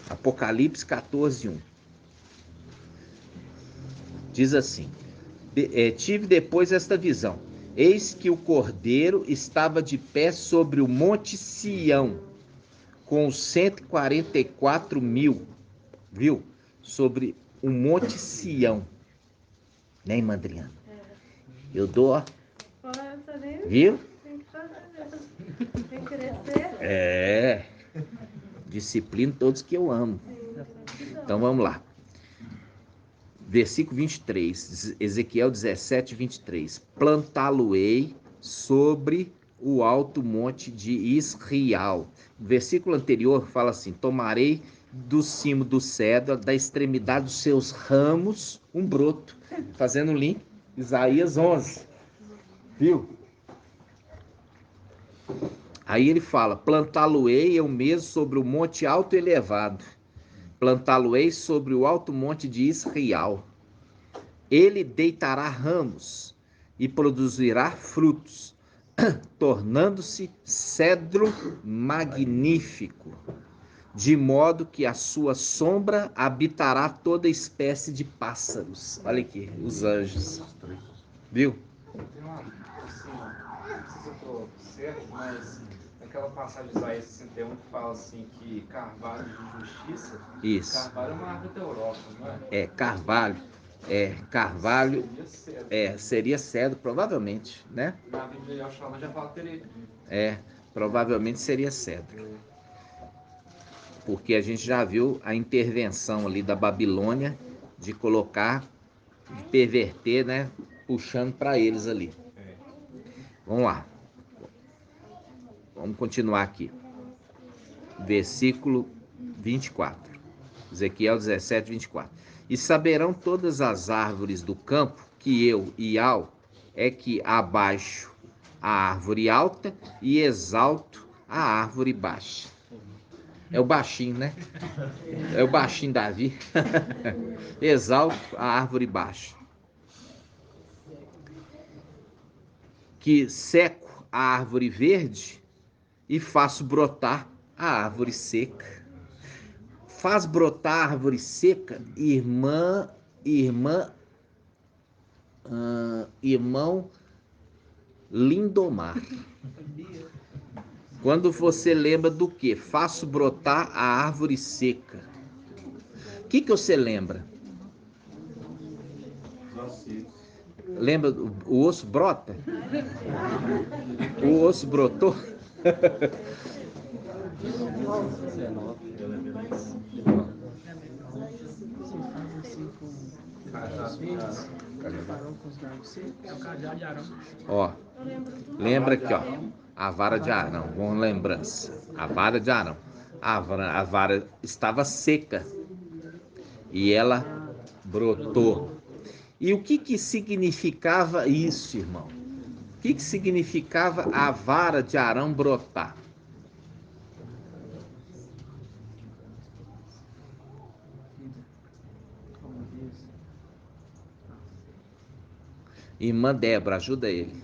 Apocalipse 14, 1. Diz assim: tive depois esta visão. Eis que o Cordeiro estava de pé sobre o Monte Sião, com os 144 mil, viu? Sobre o Monte Sião. Né, irmã Adriana? Eu dou, ó. Viu? Tem que crescer. É. Disciplino todos que eu amo. Então vamos lá. Versículo 23, Ezequiel 17, 23. Plantá-lo-ei sobre o alto monte de Israel. O versículo anterior fala assim: tomarei do cimo do cedro, da extremidade dos seus ramos, um broto. Fazendo link, Isaías 11. Viu? Aí ele fala: plantá-lo-ei eu mesmo sobre o monte alto e elevado. plantá-lo-ei sobre o alto monte de Israel. Ele deitará ramos e produzirá frutos, tornando-se cedro magnífico, de modo que a sua sombra habitará toda espécie de pássaros. Olha aqui, os anjos. Viu? Tem uma, assim, não sei se eu estou certo, mas naquela passagem de Isaías 61 que fala assim que carvalho de justiça, Isso. carvalho é uma árvore da Europa, não é? É, carvalho. Carvalho Seria cedro. seria cedro, provavelmente, né? Na Bíblia de Oxalá já fala terebrino. Provavelmente seria cedro. Porque a gente já viu a intervenção ali da Babilônia de colocar, de perverter, né? Puxando para eles ali. Vamos lá. Vamos continuar aqui. Versículo 24. Ezequiel 17, 24. E saberão todas as árvores do campo que eu, Iau, é que abaixo a árvore alta e exalto a árvore baixa. É o baixinho, né? É o baixinho Davi. Exalto a árvore baixa. Que seco a árvore verde e faço brotar a árvore seca. Faz brotar a árvore seca, irmão Lindomar. Quando você lembra do que? Faço brotar a árvore seca. O que você lembra? Lembra o osso brota? O osso brotou? Ó, lembra aqui, ó, a vara de Arão, boa lembrança, a vara de Arão, a vara estava seca e ela brotou. E o que significava isso, irmão? O que significava a vara de Arão brotar? Irmã Débora, ajuda ele.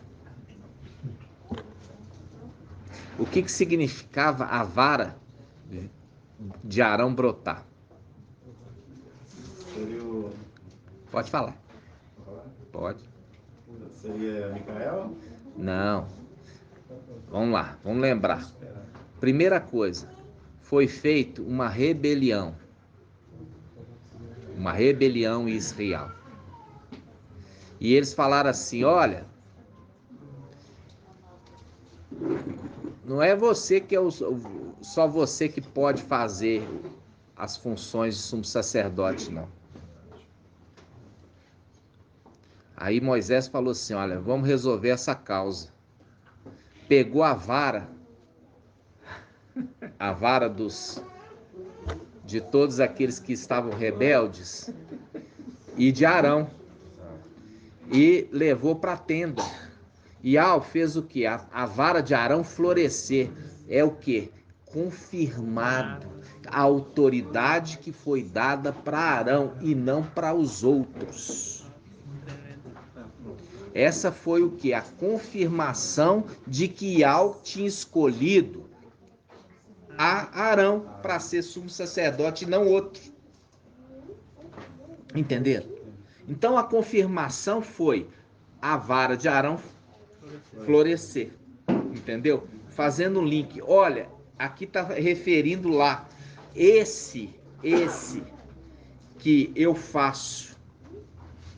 O que significava a vara de Arão brotar? Pode falar. Pode. Seria Micael? Não. Vamos lá, vamos lembrar. Primeira coisa, foi feita uma rebelião. Uma rebelião em Israel. E eles falaram assim, olha, não é você que é só você que pode fazer as funções de sumo sacerdote, não. Aí Moisés falou assim, olha, vamos resolver essa causa. Pegou a vara de todos aqueles que estavam rebeldes e de Arão e levou para a tenda. E fez o que? A vara de Arão florescer. É o que? Confirmado a autoridade que foi dada para Arão e não para os outros. Essa foi o que? A confirmação de que Iau tinha escolhido a Arão para ser sumo sacerdote e não outro. Entenderam? Então a confirmação foi a vara de Arão florescer. Entendeu? Fazendo um link. Olha, aqui está referindo lá. Esse que eu faço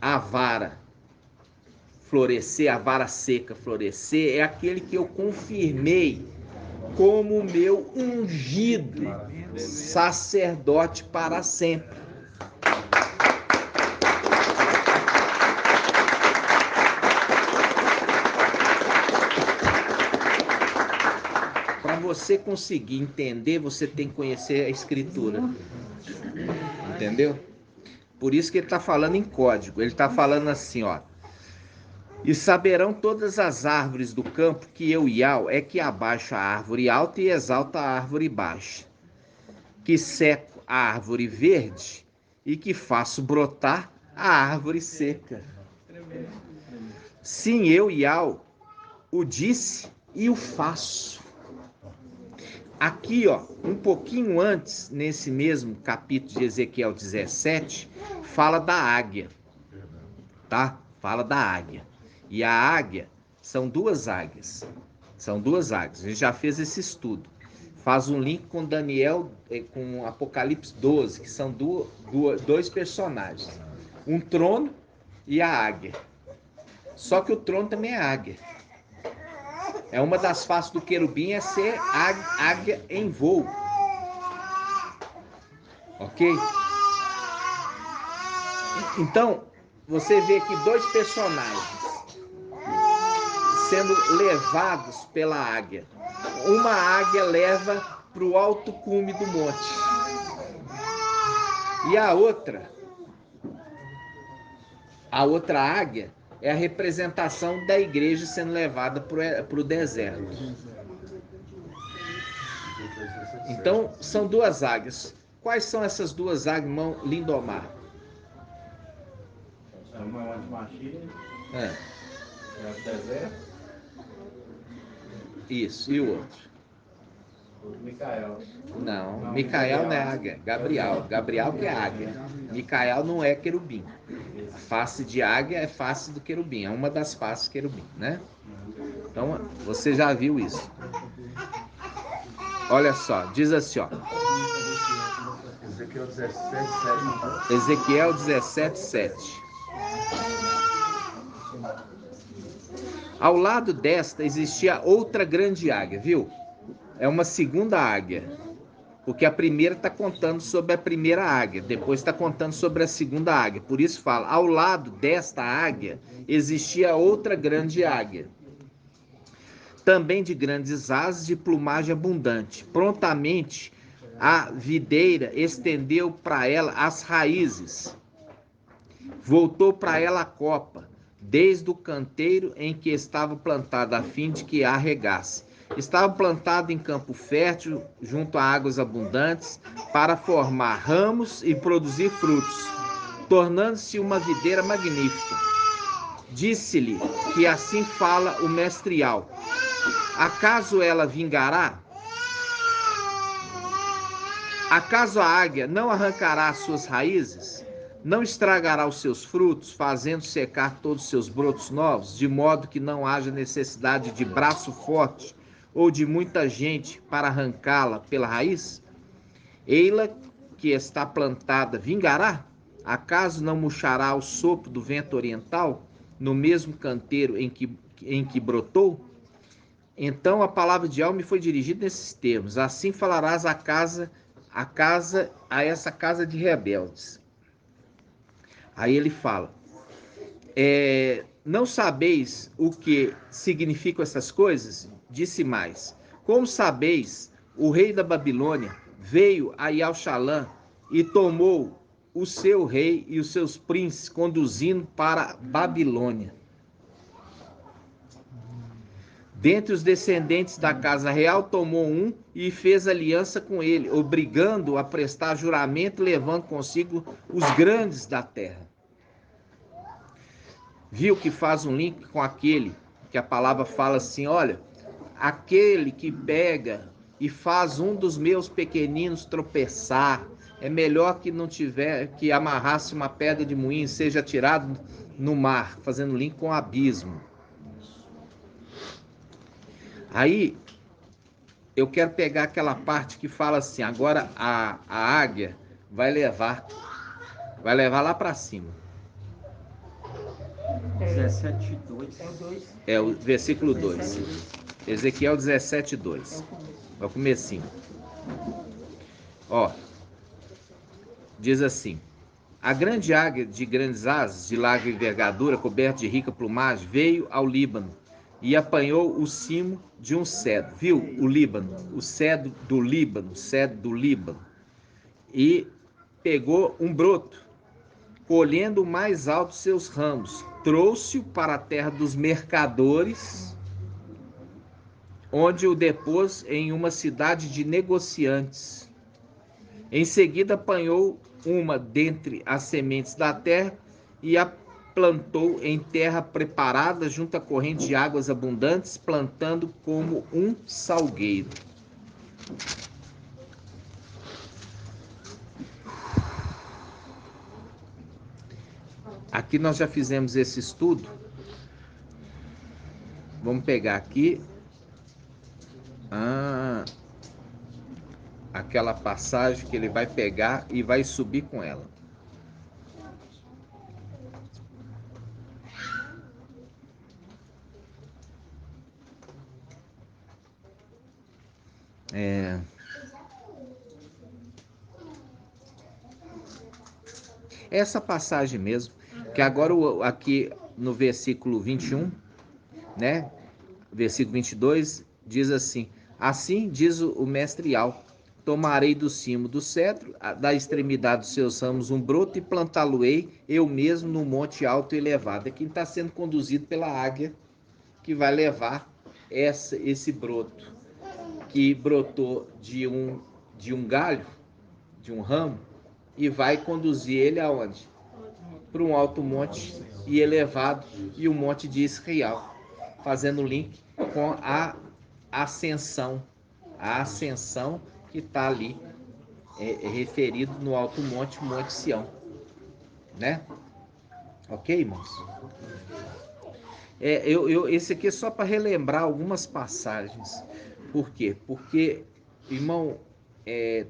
a vara florescer, a vara seca florescer, é aquele que eu confirmei como meu ungido sacerdote para sempre. Para você conseguir entender, você tem que conhecer a Escritura. Entendeu? Por isso que ele está falando em código. Ele está falando assim, ó. E saberão todas as árvores do campo que eu, Iau, é que abaixo a árvore alta e exalta a árvore baixa. Que seco a árvore verde e que faço brotar a árvore seca. Sim, eu, Yau, o disse e o faço. Aqui, ó, um pouquinho antes, nesse mesmo capítulo de Ezequiel 17, fala da águia, tá? Fala da águia. E a águia, são duas águias. São duas águias. A gente já fez esse estudo. Faz um link com Daniel, com Apocalipse 12, que são dois personagens. Um trono e a águia. Só que o trono também é águia. É uma das faces do querubim é ser águia em voo. Ok? Então, você vê aqui dois personagens sendo levados pela águia. Uma águia leva para o alto cume do monte. E a outra águia é a representação da igreja sendo levada para o deserto. Então, são duas águias. Quais são essas duas águias, irmão Lindomar? Uma é o antimachia, É, é o deserto, isso, e o outro? o Micael. Não, Micael não é águia, Gabriel que é águia. Micael não é querubim. A face de águia é face do querubim, é uma das faces do querubim, né? Então, você já viu isso. Olha só, diz assim, ó. Ezequiel 17:7. Ezequiel 17:7. Ao lado desta existia outra grande águia, viu? É uma segunda águia. Porque a primeira está contando sobre a primeira águia, depois está contando sobre a segunda águia. Por isso fala, ao lado desta águia existia outra grande águia. Também de grandes asas e plumagem abundante. Prontamente a videira estendeu para ela as raízes. Voltou para ela a copa, desde o canteiro em que estava plantada, a fim de que a regasse. Estava plantado em campo fértil, junto a águas abundantes, para formar ramos e produzir frutos, tornando-se uma videira magnífica. Disse-lhe que assim fala o mestrial: acaso ela vingará? Acaso a águia não arrancará as suas raízes? Não estragará os seus frutos, fazendo secar todos os seus brotos novos, de modo que não haja necessidade de braço forte ou de muita gente para arrancá-la pela raiz? Ei-la que está plantada, vingará? Acaso não murchará o sopro do vento oriental, no mesmo canteiro em que brotou? Então a palavra de Yahweh me foi dirigida nesses termos: assim falarás a essa casa de rebeldes. Aí ele fala, não sabeis o que significam essas coisas? Disse mais, como sabeis, o rei da Babilônia veio a Yalxalã e tomou o seu rei e os seus príncipes, conduzindo para a Babilônia. Dentre os descendentes da casa real, tomou um e fez aliança com ele, obrigando-o a prestar juramento, levando consigo os grandes da terra. Viu que faz um link com aquele que a palavra fala assim, olha, aquele que pega e faz um dos meus pequeninos tropeçar, é melhor que não tiver, que amarrasse uma pedra de moinho e seja atirado no mar, fazendo link com o abismo. Aí, eu quero pegar aquela parte que fala assim, agora a águia vai levar lá para cima. 17:2. É o versículo 2. Ezequiel 17:2. É o comecinho. Ó, diz assim, a grande águia de grandes asas, de larga envergadura, coberta de rica plumagem, veio ao Líbano e apanhou o cimo de um cedro. Viu o Líbano? O cedro do Líbano, E pegou um broto, colhendo o mais alto de seus ramos, trouxe-o para a terra dos mercadores, onde o depôs em uma cidade de negociantes. Em seguida, apanhou uma dentre as sementes da terra e a plantou em terra preparada junto à corrente de águas abundantes, plantando como um salgueiro. Aqui nós já fizemos esse estudo. Vamos pegar aqui aquela passagem que ele vai pegar e vai subir com ela. Essa passagem mesmo, que agora aqui no versículo 21, né? Versículo 22 diz assim: assim diz o mestre Al, tomarei do cimo do cedro, da extremidade dos seus ramos um broto e plantá-lo-ei eu mesmo no monte alto e elevado. É quem está sendo conduzido pela águia que vai levar esse broto, que brotou de um galho, de um ramo, e vai conduzir ele aonde? Para um alto monte e elevado, e o monte de Israel, fazendo link com a ascensão que está ali referido no alto monte, Monte Sião, né? Ok, irmãos? Esse aqui é só para relembrar algumas passagens. Por quê? Porque o irmão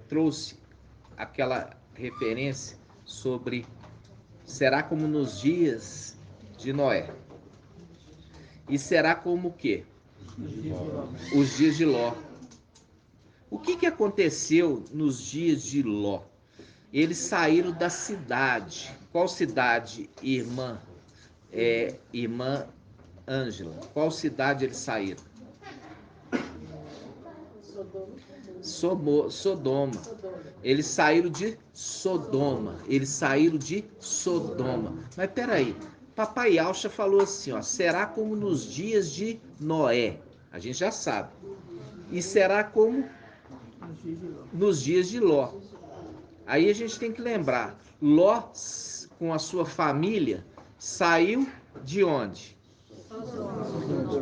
trouxe aquela referência sobre será como nos dias de Noé. E será como o quê? Os dias de Ló. O que aconteceu nos dias de Ló? Eles saíram da cidade. Qual cidade, irmã? Irmã Ângela. Qual cidade eles saíram? Sodoma. Eles saíram de Sodoma. Mas peraí, Papai Alcha falou assim, ó, será como nos dias de Noé. A gente já sabe. E será como nos dias de Ló. Aí a gente tem que lembrar, Ló, com a sua família, saiu de onde?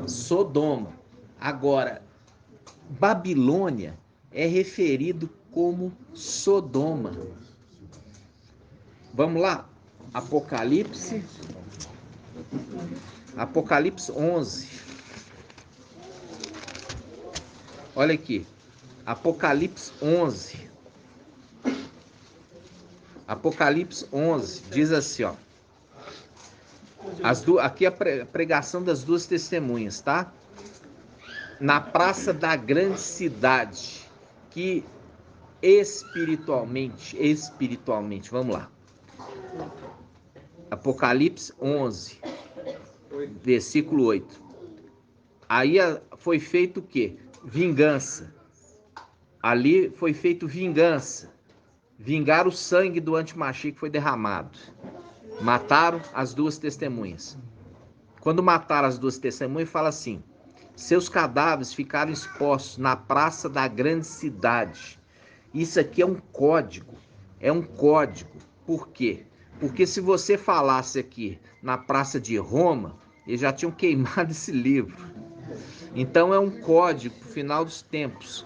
Sodoma. Agora, Babilônia é referido como Sodoma. Vamos lá? Apocalipse 11. Olha aqui. Apocalipse 11. Apocalipse 11 diz assim, ó. Aqui é a pregação das duas testemunhas, tá? Na praça da grande cidade, que espiritualmente, vamos lá. Apocalipse 11, versículo 8. Aí foi feito o quê? Vingança. Ali foi feito vingança. Vingar o sangue do antimachi que foi derramado. Mataram as duas testemunhas. Quando mataram as duas testemunhas, fala assim: seus cadáveres ficaram expostos na praça da grande cidade. Isso aqui é um código. Por quê? Porque se você falasse aqui na praça de Roma, eles já tinham queimado esse livro. Então é um código pro final dos tempos.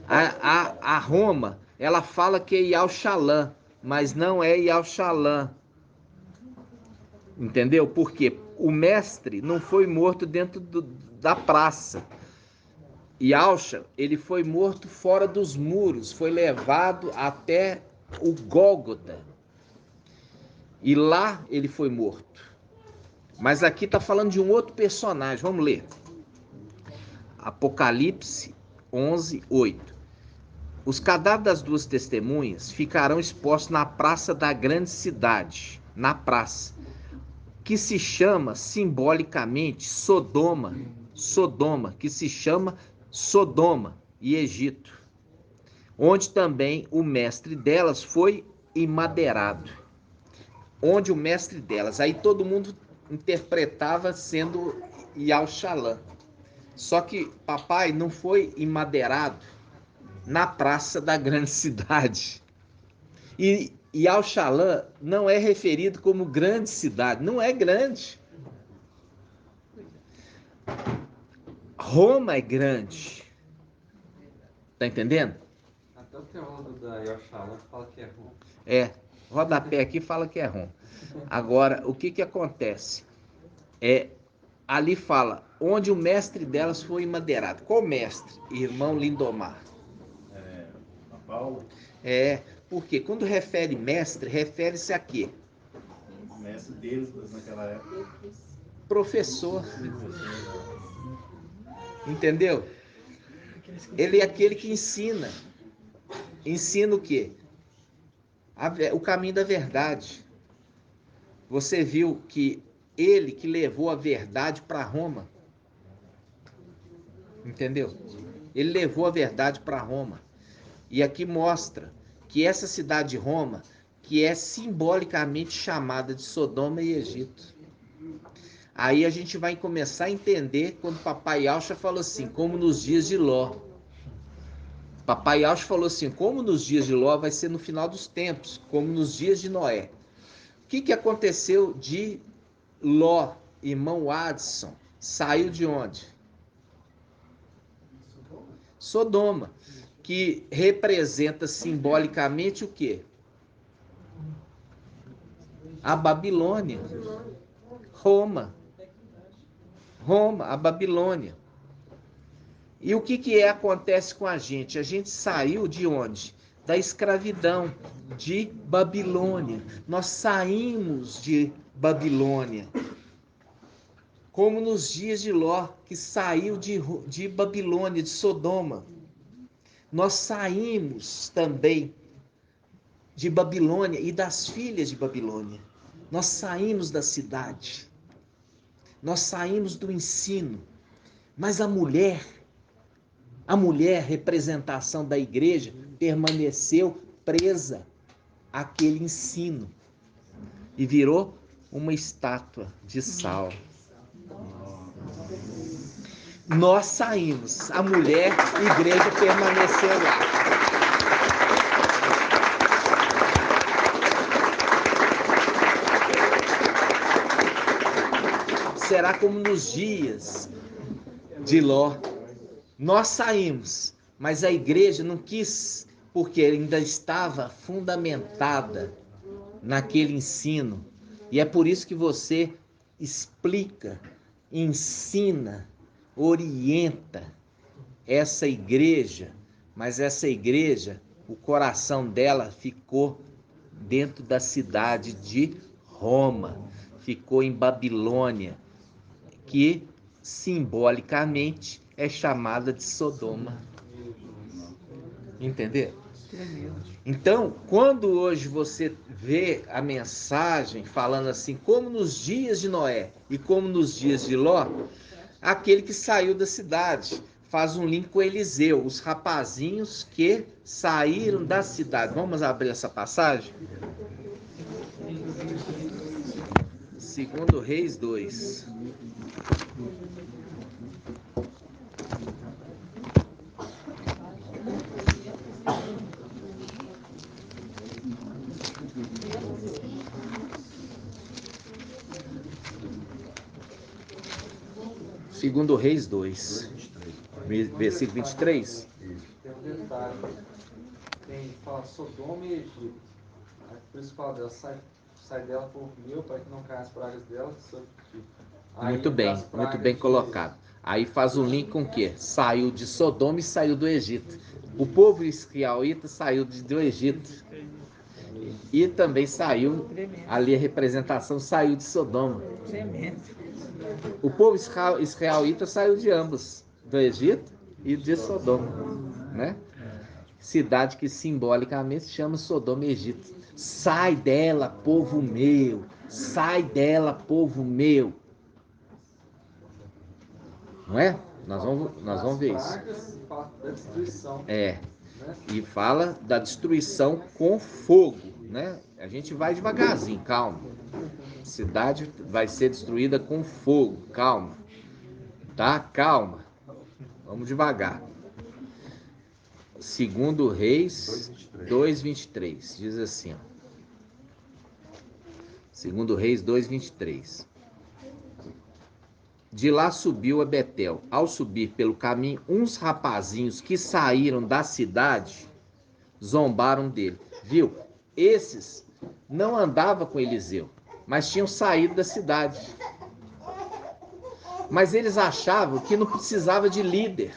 A Roma, ela fala que é Yal-Shalom, mas não é Yal-Shalom. Entendeu? Porque o mestre não foi morto dentro da praça. Yalcha, ele foi morto fora dos muros, foi levado até o Gólgota. E lá ele foi morto. Mas aqui está falando de um outro personagem. Vamos ler. Apocalipse 11, 8. Os cadáveres das duas testemunhas ficarão expostos na praça da grande cidade, na praça, que se chama simbolicamente Sodoma, que se chama Sodoma e Egito, onde também o mestre delas foi emadeirado. Onde o mestre delas, aí todo mundo interpretava sendo Yal-Shalom. Só que papai não foi emadeirado na praça da grande cidade. E Al-Shalã não é referido como grande cidade, não é grande. Roma é grande. Tá entendendo? Até o teólogo da Yoshalá fala que é Roma. É, rodapé aqui fala que é Roma. Agora, o que acontece? Ali fala, onde o mestre delas foi madeirado. Qual mestre? Irmão Lindomar. A Paulo, Porque quando refere mestre, refere-se a quê? o mestre deles naquela época. Professor. Entendeu? Ele é aquele que ensina. Ensina o quê? O caminho da verdade. Você viu que ele que levou a verdade para Roma. Entendeu? Ele levou a verdade para Roma. E aqui mostra que essa cidade de Roma, que é simbolicamente chamada de Sodoma e Egito. Aí a gente vai começar a entender quando Papai Yaucha falou assim, como nos dias de Ló. Papai Yaucha falou assim, como nos dias de Ló vai ser no final dos tempos, como nos dias de Noé. O que aconteceu de Ló, irmão Adson? Saiu de onde? Sodoma, que representa simbolicamente o quê? A Babilônia. Roma, a Babilônia. E o que acontece com a gente? A gente saiu de onde? Da escravidão, de Babilônia. Nós saímos de Babilônia. Como nos dias de Ló, que saiu de Babilônia, de Sodoma. Nós saímos também de Babilônia e das filhas de Babilônia. Nós saímos da cidade. Nós saímos do ensino. Mas a mulher, representação da igreja, permaneceu presa àquele ensino e virou uma estátua de sal. Nós saímos, a mulher, igreja permaneceu lá. Será como nos dias de Ló. Nós saímos, mas a igreja não quis, porque ainda estava fundamentada naquele ensino. E é por isso que você explica, ensina, orienta essa igreja, mas essa igreja, o coração dela ficou dentro da cidade de Roma, ficou em Babilônia, que simbolicamente é chamada de Sodoma. Entendeu? Então, quando hoje você vê a mensagem falando assim, como nos dias de Noé e como nos dias de Ló, aquele que saiu da cidade faz um link com Eliseu, os rapazinhos que saíram da cidade. Vamos abrir essa passagem? 2 Reis 2. Segundo Reis 2, versículo 23. Tem um detalhe. Fala Sodoma e Egito. Por isso fala dela, sai dela povo meu, para que não caia as pragas dela. Muito bem colocado. Aí faz um link com o quê? Saiu de Sodoma e saiu do Egito. O povo israelita saiu do Egito. E também saiu, ali a representação saiu de Sodoma. O povo israelita saiu de ambos, do Egito e de Sodoma, né? Cidade que simbolicamente chama Sodoma e Egito. Sai dela, povo meu! Sai dela, povo meu! Não é? Nós vamos ver isso. Da destruição. E fala da destruição com fogo, né? A gente vai devagarzinho, calma. A cidade vai ser destruída com fogo, calma. Tá? Calma. Vamos devagar. Segundo Reis 2:23. Diz assim, ó. Segundo Reis 2:23. De lá subiu a Betel. Ao subir pelo caminho, uns rapazinhos que saíram da cidade zombaram dele. Viu? Esses não andavam com Eliseu, mas tinham saído da cidade. Mas eles achavam que não precisava de líder.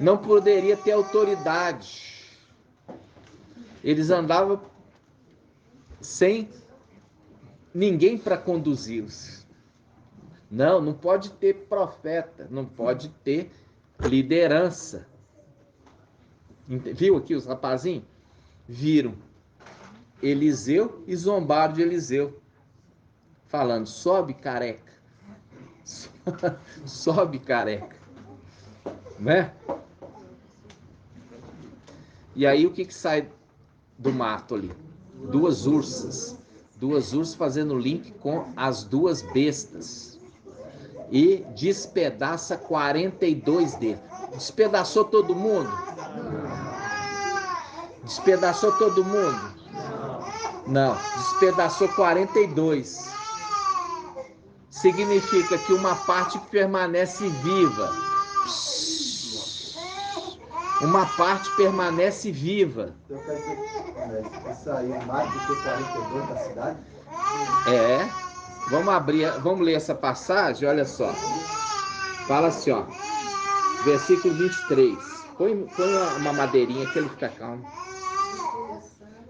Não poderia ter autoridade. Eles andavam sem ninguém para conduzi-los. Não pode ter profeta, não pode ter liderança. Viu aqui os rapazinhos? Viram Eliseu e zombaram de Eliseu. Falando, sobe careca. Sobe careca. Né? E aí o que sai do mato ali? Duas ursas fazendo link com as duas bestas. E despedaça 42 deles. Despedaçou todo mundo? Despedaçou todo mundo? Não, despedaçou 42. Significa que uma parte permanece viva. Uma parte permanece viva. Eu quero dizer, isso aí mais do que 42 da cidade? É. Vamos ler essa passagem, olha só. Fala assim, ó. Versículo 23. Põe uma madeirinha que ele fica calmo.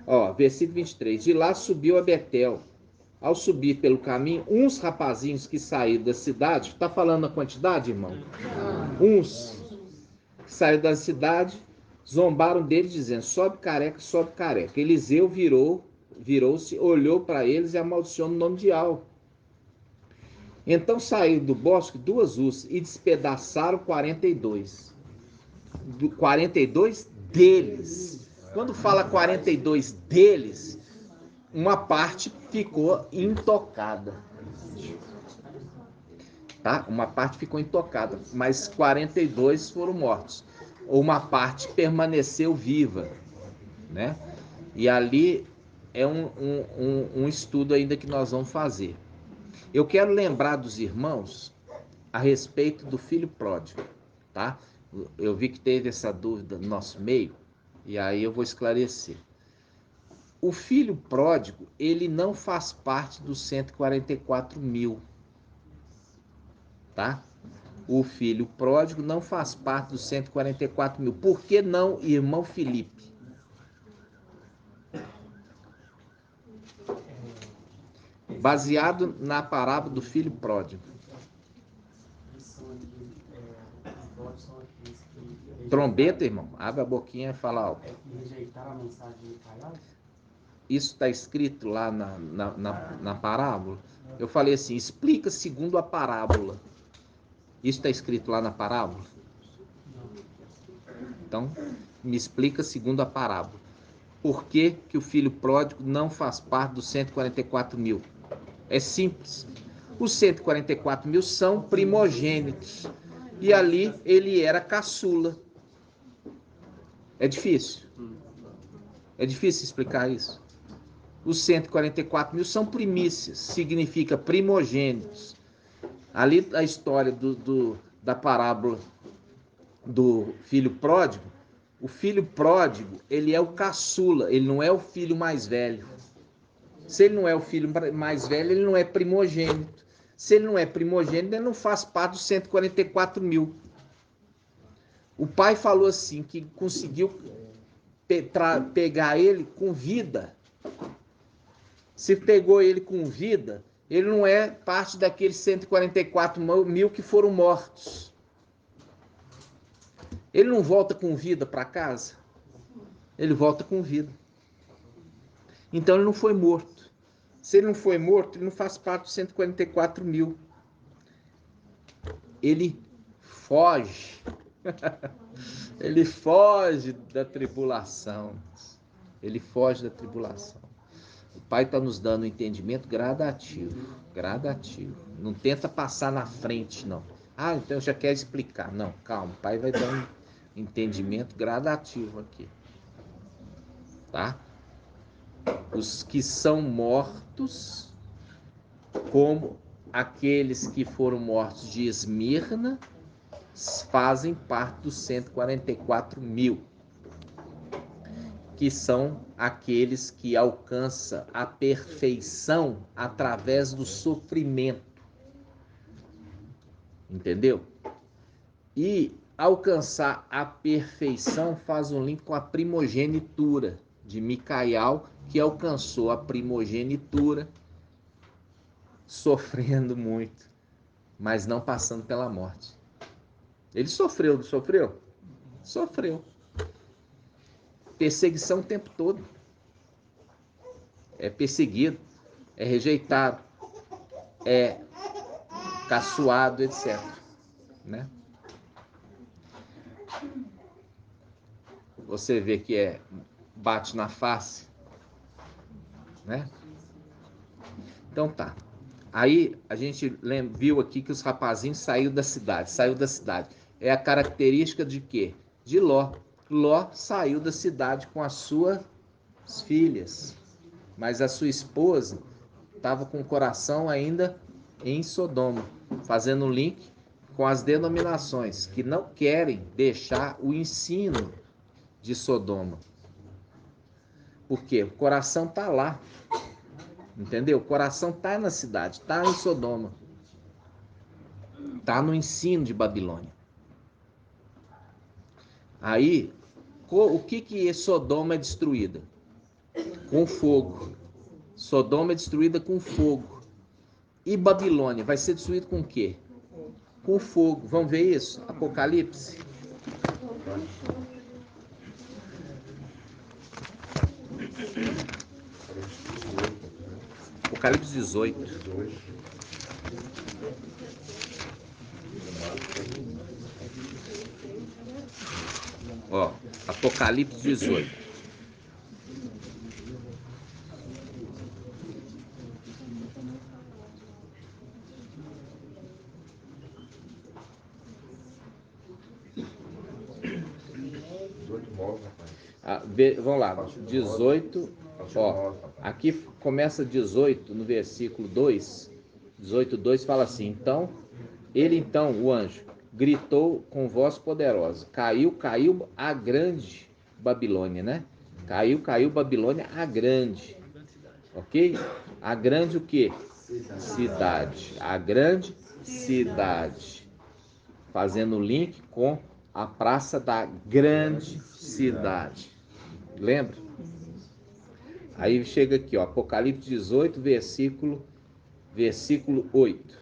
Ó, versículo 23. De lá subiu a Betel. Ao subir pelo caminho, uns rapazinhos que saíram da cidade. Tá falando a quantidade, irmão? Uns que saíram da cidade, zombaram dele, dizendo, sobe careca, sobe careca. Eliseu virou-se, olhou para eles e amaldiçoou no nome de Al. Então saíram do bosque duas ursas e despedaçaram 42. 42 deles. Quando fala 42 deles, uma parte ficou intocada. Tá? Uma parte ficou intocada, mas 42 foram mortos. Uma parte permaneceu viva, né? E ali é um estudo ainda que nós vamos fazer. Eu quero lembrar dos irmãos a respeito do filho pródigo, tá? Eu vi que teve essa dúvida no nosso meio, e aí eu vou esclarecer. O filho pródigo, ele não faz parte dos 144 mil, tá? O filho pródigo não faz parte dos 144 mil. Por que não, irmão Felipe? Baseado na parábola do filho pródigo. Trombeta, irmão. Abre a boquinha e fala algo. Isso está escrito lá na parábola. Eu falei assim, explica segundo a parábola. Isso está escrito lá na parábola? Então, me explica segundo a parábola. Por que que o filho pródigo não faz parte dos 144 mil? É simples. Os 144 mil são primogênitos. E ali ele era caçula. É difícil? É difícil explicar isso? Os 144 mil são primícias. Significa primogênitos. Ali a história da parábola do filho pródigo. O filho pródigo, ele é o caçula. Ele não é o filho mais velho. Se ele não é o filho mais velho, ele não é primogênito. Se ele não é primogênito, ele não faz parte dos 144 mil. O pai falou assim, que conseguiu pegar ele com vida. Se pegou ele com vida, ele não é parte daqueles 144 mil que foram mortos. Ele não volta com vida para casa? Ele volta com vida. Então ele não foi morto. Se ele não foi morto, ele não faz parte dos 144 mil. Ele foge. Ele foge da tribulação. Ele foge da tribulação. O Pai está nos dando um entendimento gradativo. Gradativo. Não tenta passar na frente, não. Ah, então já quer explicar. Não, calma. O Pai vai dar um entendimento gradativo aqui, tá? Os que são mortos, como aqueles que foram mortos de Esmirna, fazem parte dos 144 mil, que são aqueles que alcançam a perfeição através do sofrimento. Entendeu? E alcançar a perfeição faz um link com a primogenitura de Micael, que alcançou a primogenitura sofrendo muito, mas não passando pela morte. Ele sofreu, não sofreu? Sofreu. Perseguição o tempo todo. É perseguido, é rejeitado, é caçoado, etc. Né? Você vê que bate na face, né? Então tá. Aí a gente viu aqui que os rapazinhos saíram da cidade. É a característica de quê? De Ló. Ló saiu da cidade com as suas filhas, mas a sua esposa estava com o coração ainda em Sodoma, fazendo link com as denominações que não querem deixar o ensino de Sodoma. Por quê? O coração está lá, entendeu? O coração está na cidade, está em Sodoma, está no ensino de Babilônia. Aí, o que Sodoma é destruída? Com fogo. Sodoma é destruída com fogo. E Babilônia vai ser destruída com o quê? Com fogo. Vamos ver isso? Apocalipse. Apocalipse 18. Ó, Apocalipse 18. Vamos lá, 18. Ó, aqui começa 18 no versículo 2. 18:2 fala assim: então, o anjo, gritou com voz poderosa: caiu a grande Babilônia, né? Caiu Babilônia a grande. Ok? A grande o quê? Cidade. A grande cidade. Fazendo link com a praça da grande cidade. Lembra? Aí chega aqui, ó, Apocalipse 18, versículo 8.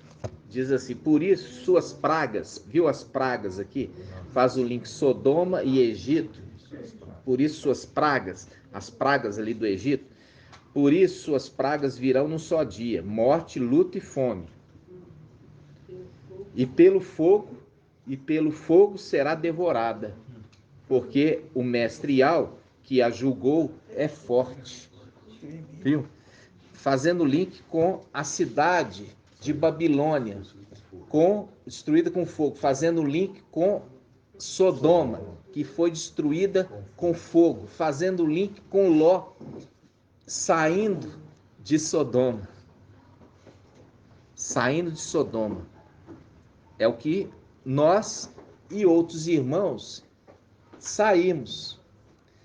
Diz assim: por isso suas pragas, viu as pragas aqui? Faz o link Sodoma e Egito. Por isso suas pragas, as pragas ali do Egito, por isso suas pragas virão num só dia: morte, luto e fome. E pelo fogo será devorada, porque o mestre-al que a julgou é forte. Viu? Fazendo link com a cidade de Babilônia, destruída com fogo, fazendo link com Sodoma, que foi destruída com fogo, fazendo link com Ló, saindo de Sodoma. Saindo de Sodoma. É o que nós e outros irmãos saímos.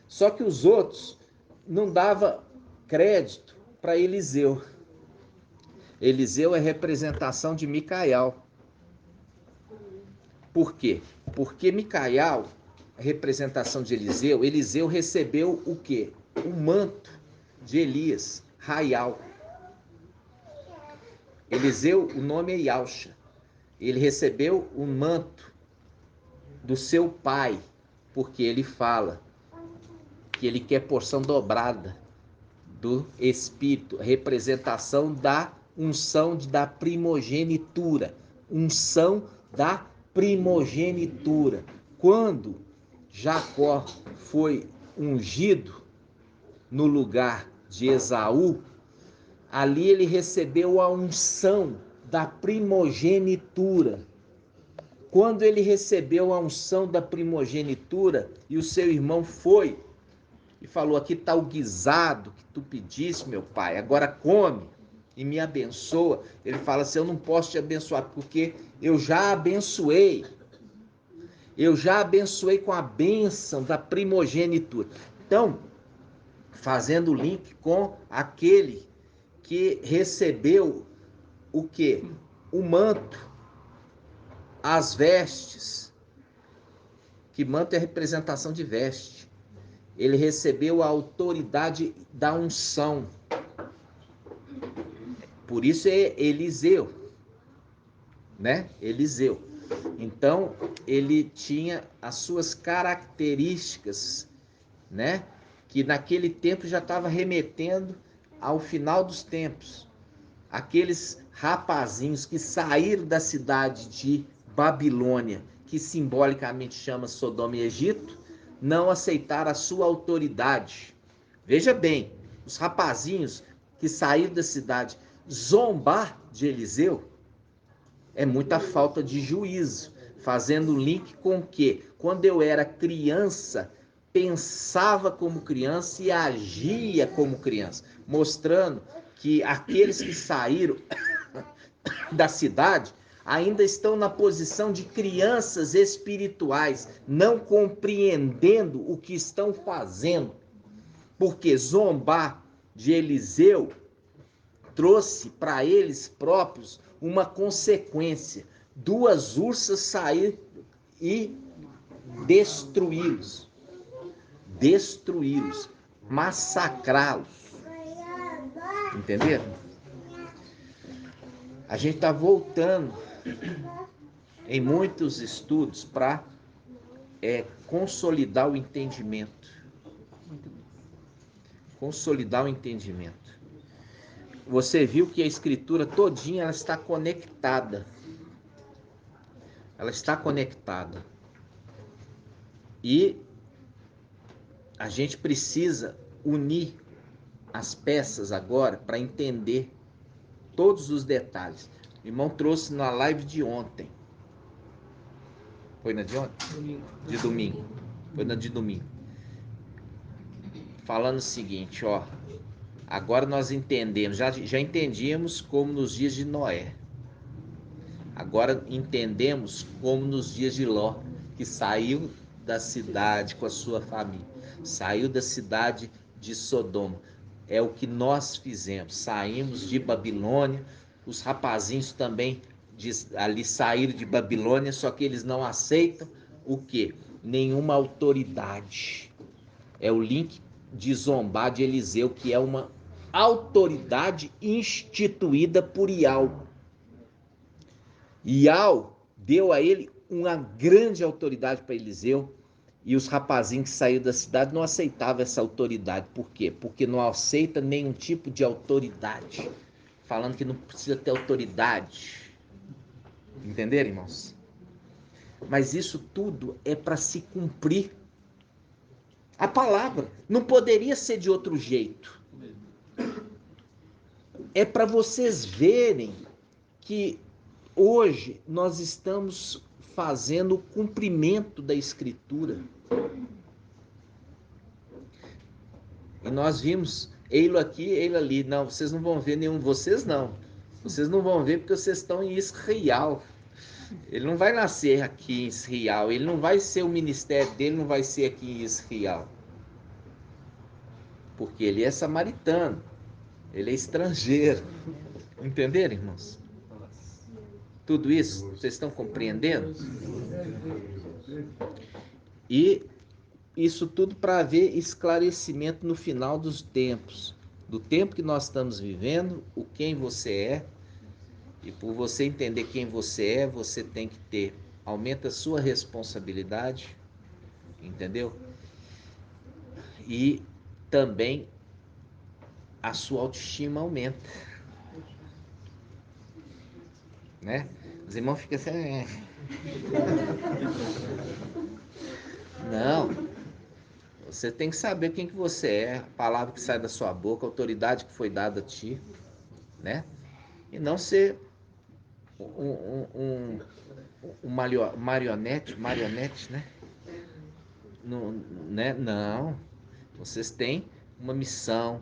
Só que os outros não davam crédito para Eliseu. Eliseu é representação de Micael. Por quê? Porque Micael, a representação de Eliseu recebeu o quê? O manto de Elias, Raial. Eliseu, o nome é Yausha. Ele recebeu o manto do seu pai, porque ele fala que ele quer porção dobrada do Espírito, representação da unção da primogenitura. Unção da primogenitura. Quando Jacó foi ungido no lugar de Esaú, ali ele recebeu a unção da primogenitura. quando ele recebeu a unção da primogenitura e o seu irmão foi e falou: aqui está o guisado que tu pediste, meu pai, agora come e me abençoa. Ele fala assim: eu não posso te abençoar porque eu já abençoei. Eu já abençoei com a bênção da primogenitura. Então, fazendo o link com aquele que recebeu o quê? O manto, as vestes, que manto é representação de veste. Ele recebeu a autoridade da unção. Por isso é Eliseu, né? Eliseu. Então, ele tinha as suas características, né? Que naquele tempo já estava remetendo ao final dos tempos. Aqueles rapazinhos que saíram da cidade de Babilônia, que simbolicamente chama Sodoma e Egito, não aceitaram a sua autoridade. Veja bem, os rapazinhos que saíram da cidade zombar de Eliseu é muita falta de juízo, fazendo link com o quê? Quando eu era criança, pensava como criança e agia como criança, mostrando que aqueles que saíram da cidade ainda estão na posição de crianças espirituais, não compreendendo o que estão fazendo. Porque zombar de Eliseu trouxe para eles próprios uma consequência. 2 ursas saíram e destruí-los, massacrá-los. Entenderam? A gente está voltando em muitos estudos para consolidar o entendimento. Consolidar o entendimento. Você viu que a escritura todinha ela está conectada. Ela está conectada. E a gente precisa unir as peças agora para entender todos os detalhes. O irmão trouxe na live de ontem. Foi na de ontem? De domingo. Foi na de domingo. Falando o seguinte, ó. Agora nós entendemos, já entendíamos como nos dias de Noé. Agora entendemos como nos dias de Ló, que saiu da cidade com a sua família. Saiu da cidade de Sodoma. É o que nós fizemos. Saímos de Babilônia. Os rapazinhos também ali saíram de Babilônia, só que eles não aceitam o quê? Nenhuma autoridade. É o link de zombar de Eliseu, que é uma autoridade instituída por Iau. Iau deu a ele uma grande autoridade para Eliseu, e os rapazinhos que saíram da cidade não aceitavam essa autoridade. Por quê? Porque não aceita nenhum tipo de autoridade. Falando que não precisa ter autoridade. Entenderam, irmãos? Mas isso tudo é para se cumprir a palavra. Não poderia ser de outro jeito. É para vocês verem que hoje nós estamos fazendo o cumprimento da Escritura. E nós vimos ele aqui, ele ali. Não, vocês não vão ver nenhum de vocês, não. Vocês não vão ver porque vocês estão em Israel. Ele não vai nascer aqui em Israel. Ele não vai ser o ministério dele, não vai ser aqui em Israel. Porque ele é samaritano. Ele é estrangeiro. Entenderam, irmãos? Tudo isso, vocês estão compreendendo? E isso tudo para haver esclarecimento no final dos tempos. Do tempo que nós estamos vivendo, o quem você é. E por você entender quem você é, você tem que ter, aumenta a sua responsabilidade, entendeu? E também a sua autoestima aumenta, né? Os irmãos ficam assim, não, você tem que saber quem que você é, a palavra que sai da sua boca, a autoridade que foi dada a ti, né? E não ser marionete, né? Não, né? Não. Vocês têm uma missão,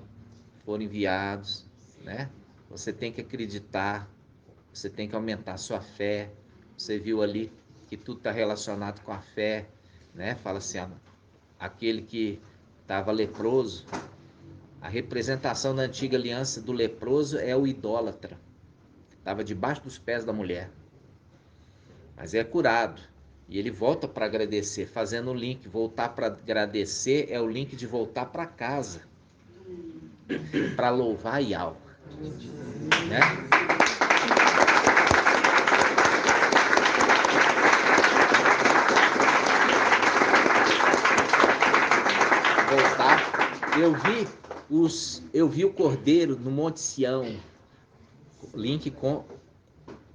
foram enviados, né? Você tem que acreditar, você tem que aumentar a sua fé. Você viu ali que tudo está relacionado com a fé, né? Fala assim, aquele que estava leproso, a representação da antiga aliança do leproso é o idólatra. Estava debaixo dos pés da mulher, mas é curado. E ele volta para agradecer, fazendo o link. Voltar para agradecer é o link de voltar para casa, para louvar Yahweh, né? Voltar. Eu vi o Cordeiro no Monte Sião, link com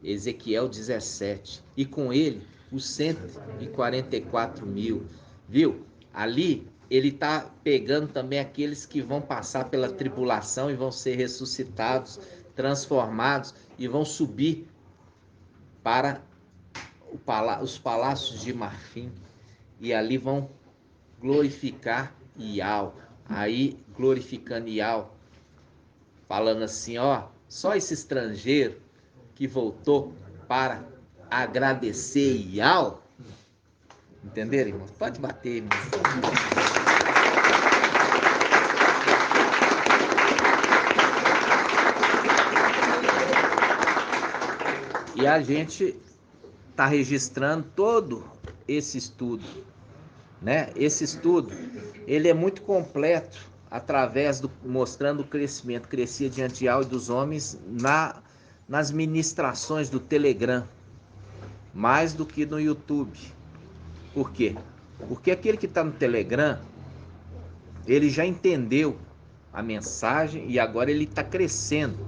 Ezequiel 17, e com ele os 144 mil, viu? Ali ele está pegando também aqueles que vão passar pela tribulação e vão ser ressuscitados, transformados e vão subir para os palácios de marfim, e ali vão glorificar Yahweh. Aí glorificando Yahweh, falando assim, ó, só esse estrangeiro que voltou para agradecer Yahweh. Entenderam, irmãos? Pode bater, irmãos. E a gente está registrando todo esse estudo, né? Esse estudo, ele é muito completo, através mostrando o crescimento, crescia diante de Yahweh e dos homens nas ministrações do Telegram, mais do que no YouTube. Por quê? Porque aquele que está no Telegram, ele já entendeu a mensagem e agora ele está crescendo,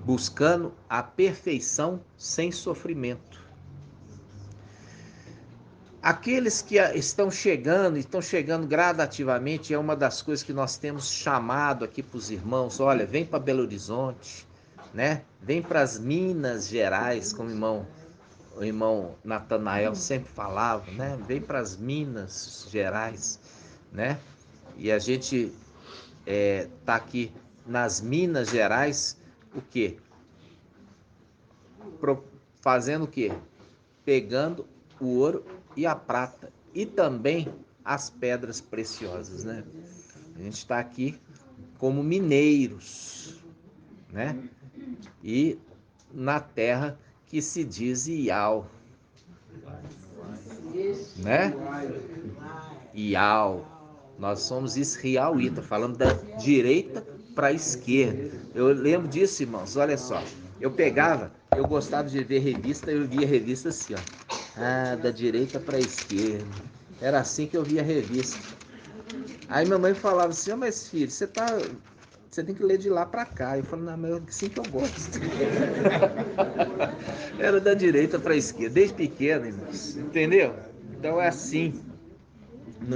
buscando a perfeição sem sofrimento. Aqueles que estão chegando gradativamente, é uma das coisas que nós temos chamado aqui para os irmãos. Olha, vem para Belo Horizonte, né? Vem para as Minas Gerais, como o irmão Natanael sempre falava, né? Vem para as Minas Gerais, né? E a gente tá aqui nas Minas Gerais, o quê? Fazendo o quê? Pegando o ouro e a prata e também as pedras preciosas, né? A gente está aqui como mineiros, né? E na terra que se diz Iau, né? Iau. Nós somos israelita, falando da direita para a esquerda. Eu lembro disso, irmãos. Olha só. Eu gostava de ver revista, eu via revista assim, ó. Da direita para a esquerda. Era assim que eu via a revista. Aí minha mãe falava assim, mas filho, você tem que ler de lá para cá. Eu falei, não, mas é assim que eu gosto. Era da direita para a esquerda, desde pequeno, irmãos. Entendeu? Então é assim.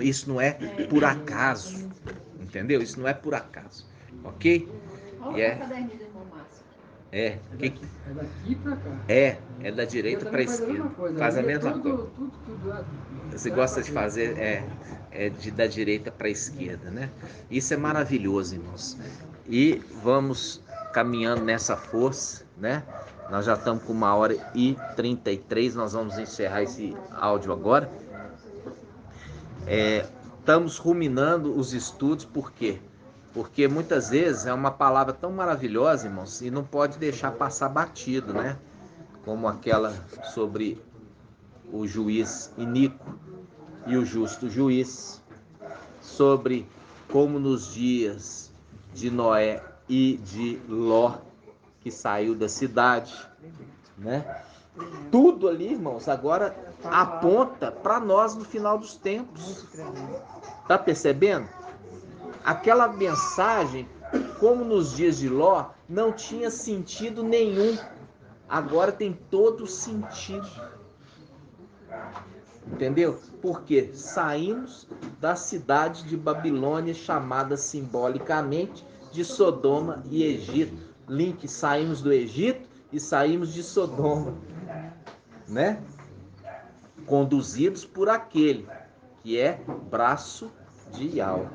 Isso não é por acaso. Entendeu? Isso não é por acaso. Ok? Olha o caderninho do irmão Márcio. É daqui pra cá. É da direita para a esquerda. Faz a mesma coisa. Você gosta de fazer da direita para a esquerda, né? Isso é maravilhoso, irmãos. E vamos caminhando nessa força, né? Nós já estamos com 1h33, nós vamos encerrar esse áudio agora. Estamos ruminando os estudos, por quê? Porque muitas vezes é uma palavra tão maravilhosa, irmãos, e não pode deixar passar batido, né? Como aquela sobre o juiz iníquo e o justo juiz, sobre como nos dias de Noé e de Ló, que saiu da cidade, né? Tudo ali, irmãos, agora aponta para nós no final dos tempos. Tá percebendo? Aquela mensagem, como nos dias de Ló, não tinha sentido nenhum. Agora tem todo sentido. Entendeu? Porque saímos da cidade de Babilônia, chamada simbolicamente de Sodoma e Egito. Link, saímos do Egito e saímos de Sodoma. né? Conduzidos por aquele que é braço de Yahweh.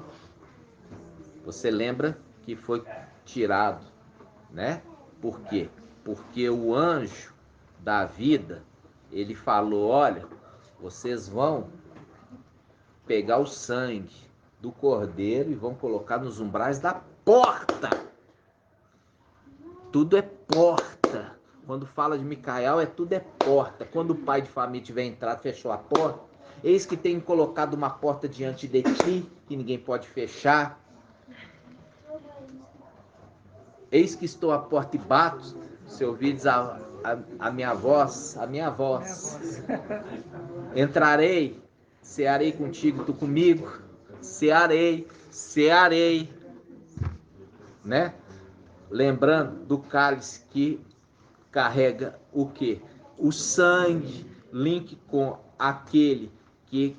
Você lembra que foi tirado, né? Por quê? Porque o anjo da vida, ele falou, olha, vocês vão pegar o sangue do cordeiro e vão colocar nos umbrais da porta. Tudo é porta. Quando fala de Micael, tudo é porta. Quando o pai de família tiver entrado, fechou a porta, eis que tenho colocado uma porta diante de ti, que ninguém pode fechar. Eis que estou à porta e bato, se ouvides a minha voz, entrarei, cearei contigo, tu comigo, cearei, né? Lembrando do cálice que carrega o quê? O sangue, link com aquele que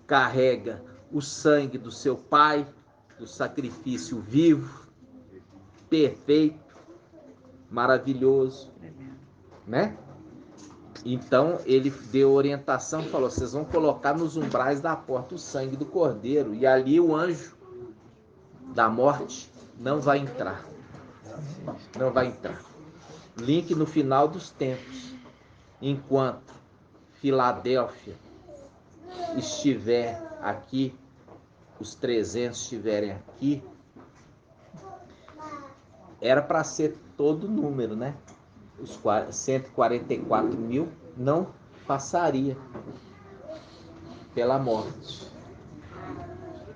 carrega o sangue do seu pai, do sacrifício vivo, perfeito, maravilhoso, né? Então ele deu orientação, falou, vocês vão colocar nos umbrais da porta o sangue do cordeiro, e ali o anjo da morte não vai entrar. Não vai entrar. Link no final dos tempos, enquanto Filadélfia estiver aqui, os 300 estiverem aqui, era para ser todo o número, né? Os 144 mil não passaria pela morte.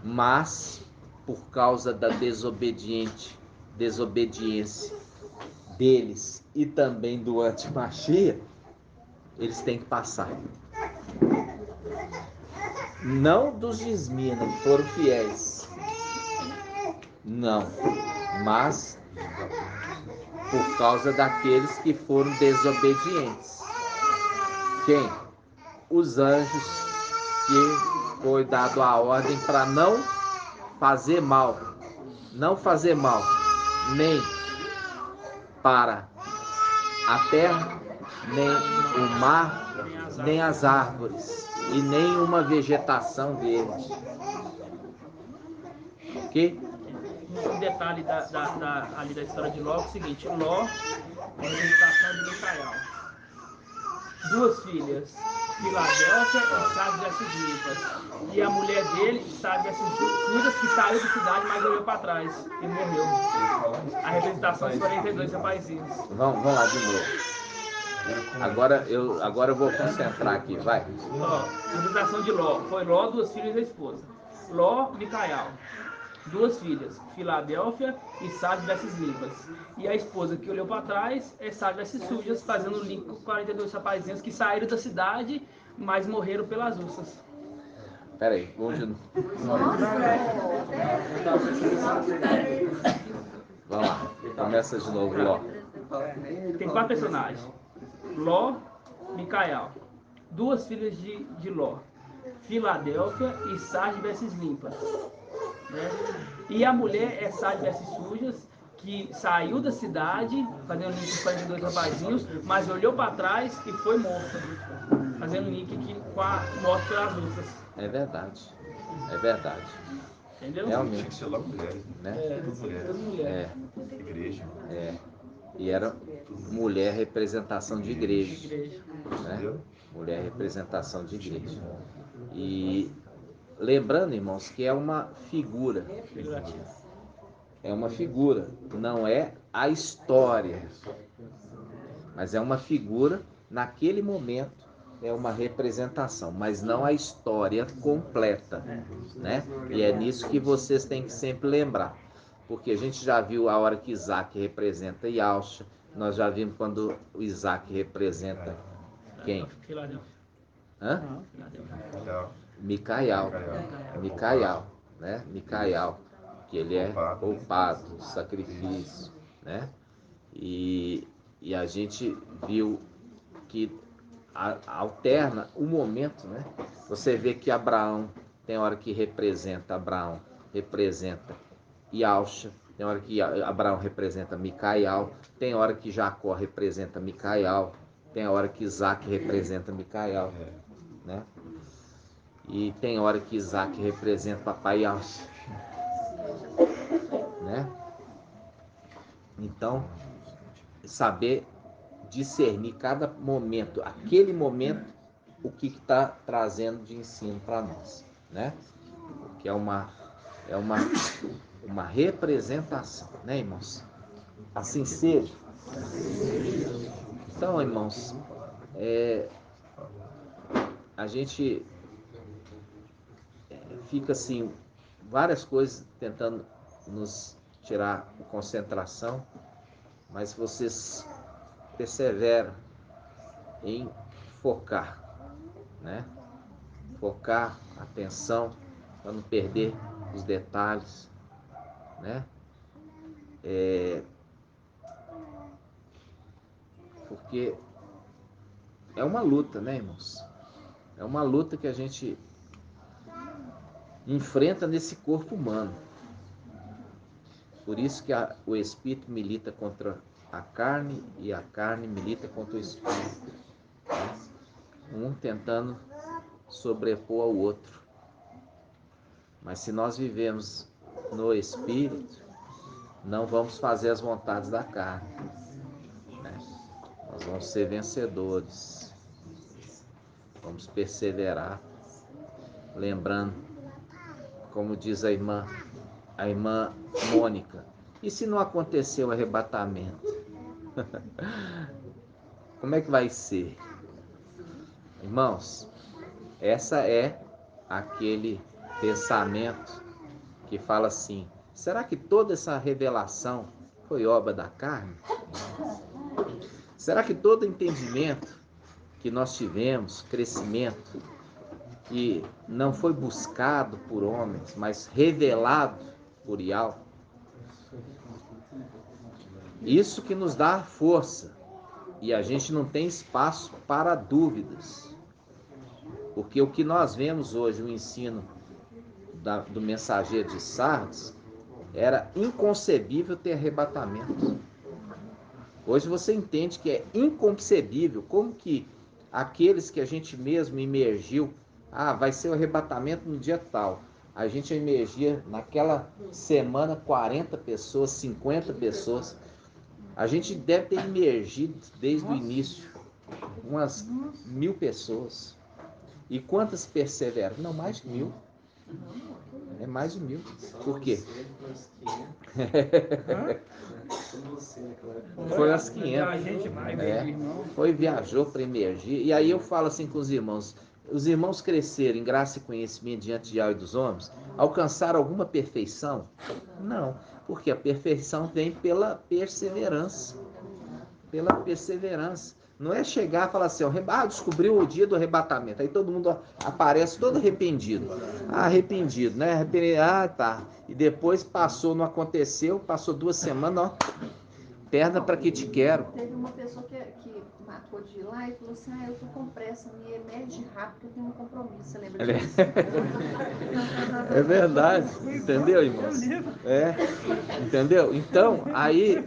Mas, por causa da desobediência deles e também do antimachia, eles têm que passar. Não dos Gismina, que foram fiéis. Não. Mas por causa daqueles que foram desobedientes. Quem? Os anjos, que foi dado a ordem para não fazer mal. Não fazer mal. Nem para a terra, nem o mar, nem as árvores, e nem uma vegetação verde. Ok? Um detalhe ali da história de Ló é o seguinte: Ló é a representação de Micael. 2 filhas, Filadélfia e Sardes versus Limpas. E a mulher dele, Sardes versus Judas, que saiu da cidade, mas olhou para trás e morreu. A representação dos 42 rapaizinhos. Vamos lá de novo. Agora eu vou concentrar aqui, vai. Ó, a representação de Ló. Foi Ló, 2 filhas e a esposa. Ló, Micael. 2 filhas, Filadélfia e Sardes versus Limpas. E a esposa que olhou para trás é Sardes versus Sujas, fazendo o link com 42 rapazinhos que saíram da cidade, mas morreram pelas ursas. Peraí, vamos de novo. Vamos lá, começa de novo, Ló. Tem 4 personagens: Ló, Micael, 2 filhas de Ló, Filadélfia e Sardes versus Limpas. Né? E a mulher é Sardes versus Sujas, que saiu da cidade, fazendo link com 42 rapazinhos, mas olhou para trás e foi morta, fazendo link com a morte pelas ursas. É verdade, é verdade. Entendeu? Realmente. Tinha que ser logo mulheres, né? Né? Todas mulheres. Igreja. E era mulher representação de igreja. De igreja. Né? Mulher representação de igreja. E lembrando, irmãos, que é uma figura. É uma figura, não é a história. Mas é uma figura, naquele momento, é uma representação, mas não a história completa, né? E é nisso que vocês têm que sempre lembrar. Porque a gente já viu a hora que Isaac representa Yalcha, nós já vimos quando o Isaac representa quem? Hã? Micael, né? Micael, que ele é poupado do sacrifício, né? E a gente viu que alterna o momento, né? Você vê que Abraão tem hora que representa Yalcha, tem hora que Abraão representa Micael, tem hora que Jacó representa Micael, Tem hora que Isaac representa Micael, né? E tem hora que Isaac representa Papai Yahweh, né? Então, saber discernir cada momento, aquele momento, o que está trazendo de ensino para nós, né? Que é uma representação, né, irmãos? Assim seja. Então, irmãos, a gente fica assim, várias coisas tentando nos tirar a concentração, mas vocês perseveram em focar, né? Focar a atenção para não perder os detalhes, né? Porque é uma luta, né, irmãos? É uma luta que a gente enfrenta nesse corpo humano. Por isso que o espírito milita contra a carne e a carne milita contra o espírito, né? Um tentando sobrepor ao outro. Mas se nós vivemos no espírito, não vamos fazer as vontades da carne, né? Nós vamos ser vencedores. Vamos perseverar, lembrando, como diz a irmã Mônica, e se não acontecer o arrebatamento? Como é que vai ser? Irmãos, essa é aquele pensamento que fala assim: será que toda essa revelação foi obra da carne? Será que todo entendimento que nós tivemos, crescimento, que não foi buscado por homens, mas revelado por Yahweh? Isso que nos dá força, e a gente não tem espaço para dúvidas, porque o que nós vemos hoje, o ensino do mensageiro de Sardes, era inconcebível ter arrebatamento. Hoje você entende que é inconcebível como que aqueles que a gente mesmo imergiu, vai ser o arrebatamento no dia tal. A gente emergia naquela semana 40 pessoas, 50 pessoas. A gente deve ter imergido desde o início umas 1000 pessoas. E quantas perseveram? Não, mais de 1000. É mais de 1000. Por quê? Foi umas 500. Viajou para emergir. E aí eu falo assim com os irmãos: os irmãos cresceram em graça e conhecimento diante de Yahweh e dos homens? Alcançaram alguma perfeição? Não, porque a perfeição vem pela perseverança. Pela perseverança. Não é chegar e falar assim: descobriu o dia do arrebatamento. Aí todo mundo aparece todo arrependido. Arrependido, né? Tá. E depois passou, não aconteceu, passou 2 semanas, perna para que te quero. Teve uma pessoa que marcou de ir lá e falou assim: eu tô com pressa, me emerge rápido, eu tenho um compromisso. Você lembra disso? É verdade, entendeu, irmãos? Entendeu? Então, aí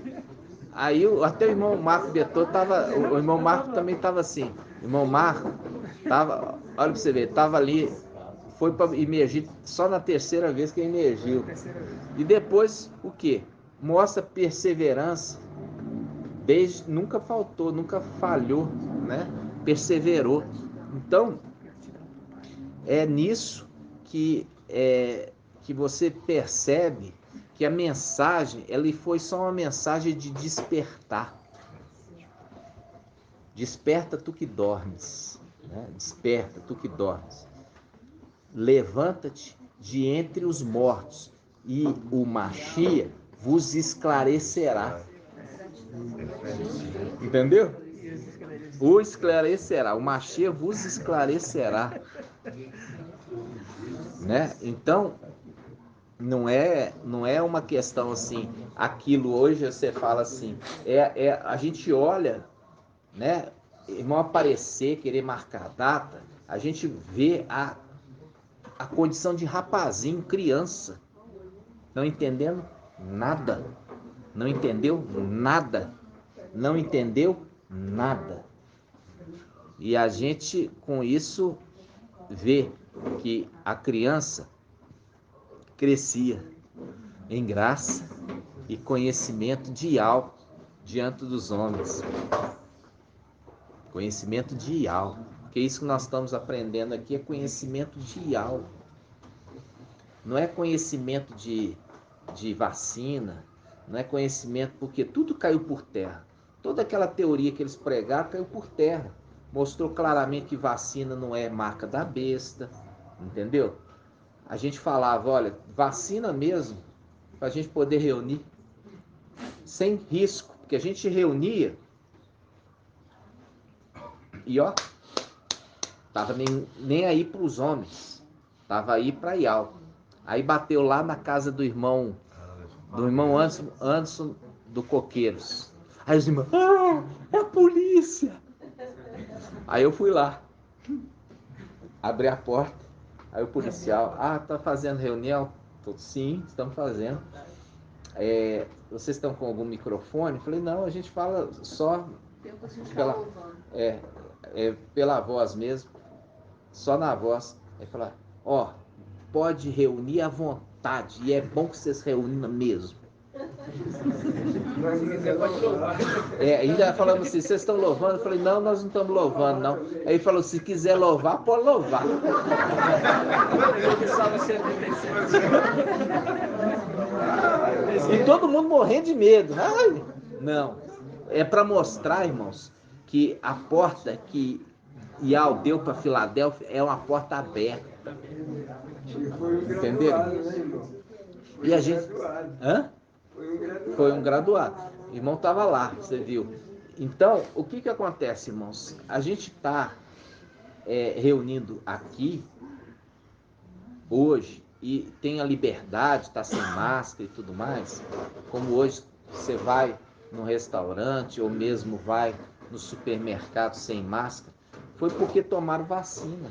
até o irmão Marco Betor tava, o irmão Marco também estava assim. O irmão Marco tava, olha para você ver, estava ali, foi para emergir só na 3ª vez que emergiu. E depois o que? Mostra perseverança. Nunca faltou, nunca falhou, né? Perseverou. Então, é nisso que você percebe que a mensagem, ela foi só uma mensagem de despertar. Desperta tu que dormes, né? Desperta tu que dormes. Levanta-te de entre os mortos e o Mashiach vos esclarecerá. Entendeu? O esclarecerá, o Mashiach vos esclarecerá, né? Então, não é uma questão assim, aquilo hoje você fala assim, a gente olha, né? Irmão aparecer, querer marcar a data, a gente vê a condição de rapazinho, criança, não entendendo nada. Não entendeu nada. Não entendeu nada. E a gente, com isso, vê que a criança crescia em graça e conhecimento de algo diante dos homens. Conhecimento de algo. Porque isso que nós estamos aprendendo aqui é conhecimento de algo. Não é conhecimento de vacina, não é conhecimento, porque tudo caiu por terra. Toda aquela teoria que eles pregaram caiu por terra. Mostrou claramente que vacina não é marca da besta, entendeu? A gente falava, olha, vacina mesmo, para a gente poder reunir, sem risco, porque a gente reunia e ó, tava nem aí para os homens, tava aí para Ial. Aí bateu lá na casa do irmão Anderson do Coqueiros. Aí os irmãos, é a polícia. Aí eu fui lá, abri a porta, aí o policial, tá fazendo reunião? Sim, estamos fazendo. Vocês estão com algum microfone? Eu falei, não, a gente fala só pela voz mesmo, só na voz. Aí fala, pode reunir à vontade, e é bom que vocês reúnam mesmo. Ainda falando assim, vocês estão louvando? Eu falei, não, nós não estamos louvando, não. Aí ele falou, se quiser louvar, pode louvar. E todo mundo morrendo de medo. Ai, não, é para mostrar, irmãos, que a porta que Ial deu para Filadélfia é uma porta aberta. Entenderam? E a gente... Foi um graduado. O irmão estava lá, você viu. Então, o que acontece, irmãos? A gente está reunindo aqui hoje e tem a liberdade, está sem máscara e tudo mais. Como hoje você vai no restaurante ou mesmo vai no supermercado sem máscara, foi porque tomaram vacina.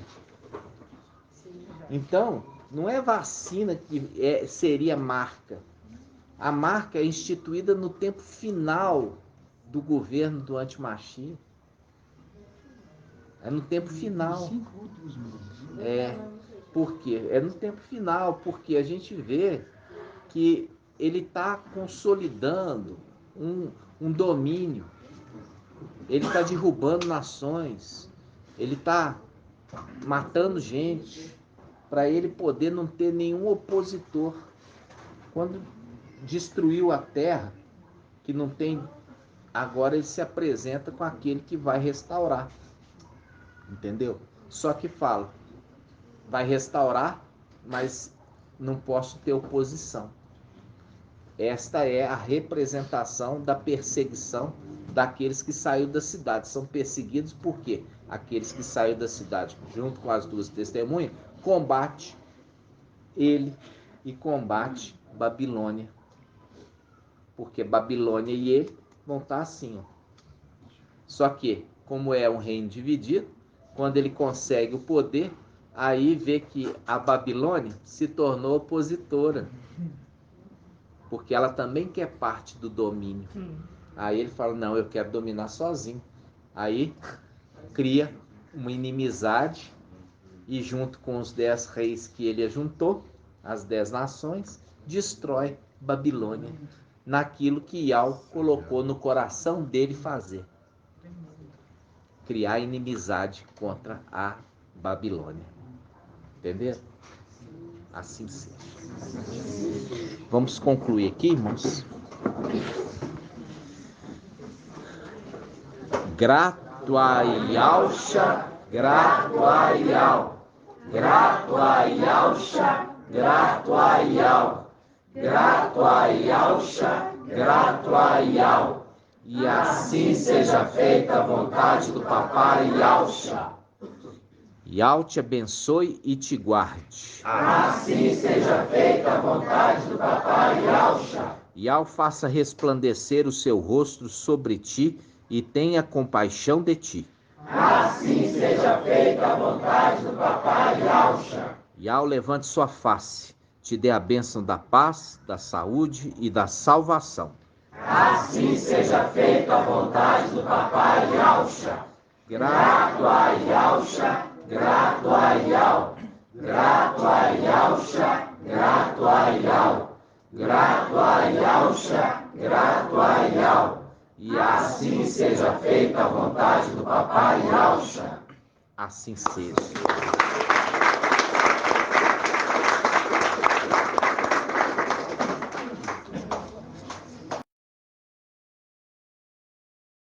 Então, não é vacina que seria marca. A marca é instituída no tempo final do governo do antimachia. É no tempo final. Por quê? É no tempo final, porque a gente vê que ele está consolidando um domínio. Ele está derrubando nações. Ele está matando gente para ele poder não ter nenhum opositor. Quando destruiu a terra, que não tem, agora ele se apresenta com aquele que vai restaurar, entendeu? Só que fala, vai restaurar, mas não posso ter oposição. Esta é a representação da perseguição daqueles que saíram da cidade. São perseguidos por quê? Aqueles que saíram da cidade, junto com as duas testemunhas, combate ele e combate Babilônia. Porque Babilônia e ele vão estar assim. Só que, como é um reino dividido, quando ele consegue o poder, aí vê que a Babilônia se tornou opositora. Porque ela também quer parte do domínio. Aí ele fala, não, eu quero dominar sozinho. Aí cria uma inimizade e junto com os 10 reis que ele ajuntou, as 10 nações, destrói Babilônia. Naquilo que Ial colocou no coração dele fazer. Criar inimizade contra a Babilônia. Entenderam? Assim seja. Vamos concluir aqui, irmãos. Grato a Ialcha, grato a Ial. Grato a Ialcha, grato a Ial. Grato a Ialcha, grato a Ial. E assim seja feita a vontade do papai Ialcha. Ial te abençoe e te guarde. Assim seja feita a vontade do papai Ialcha. Ial faça resplandecer o seu rosto sobre ti e tenha compaixão de ti. Assim seja feita a vontade do papai Ialcha. Ial levante sua face, te dê a bênção da paz, da saúde e da salvação. Assim seja feita a vontade do papai Ialcha. grato a Yahusha, grato a Yah, grato a Yahusha, grato a Yah, grato a Yahusha, grato a Yah. E assim seja feita a vontade do Papai Yahusha. Assim seja.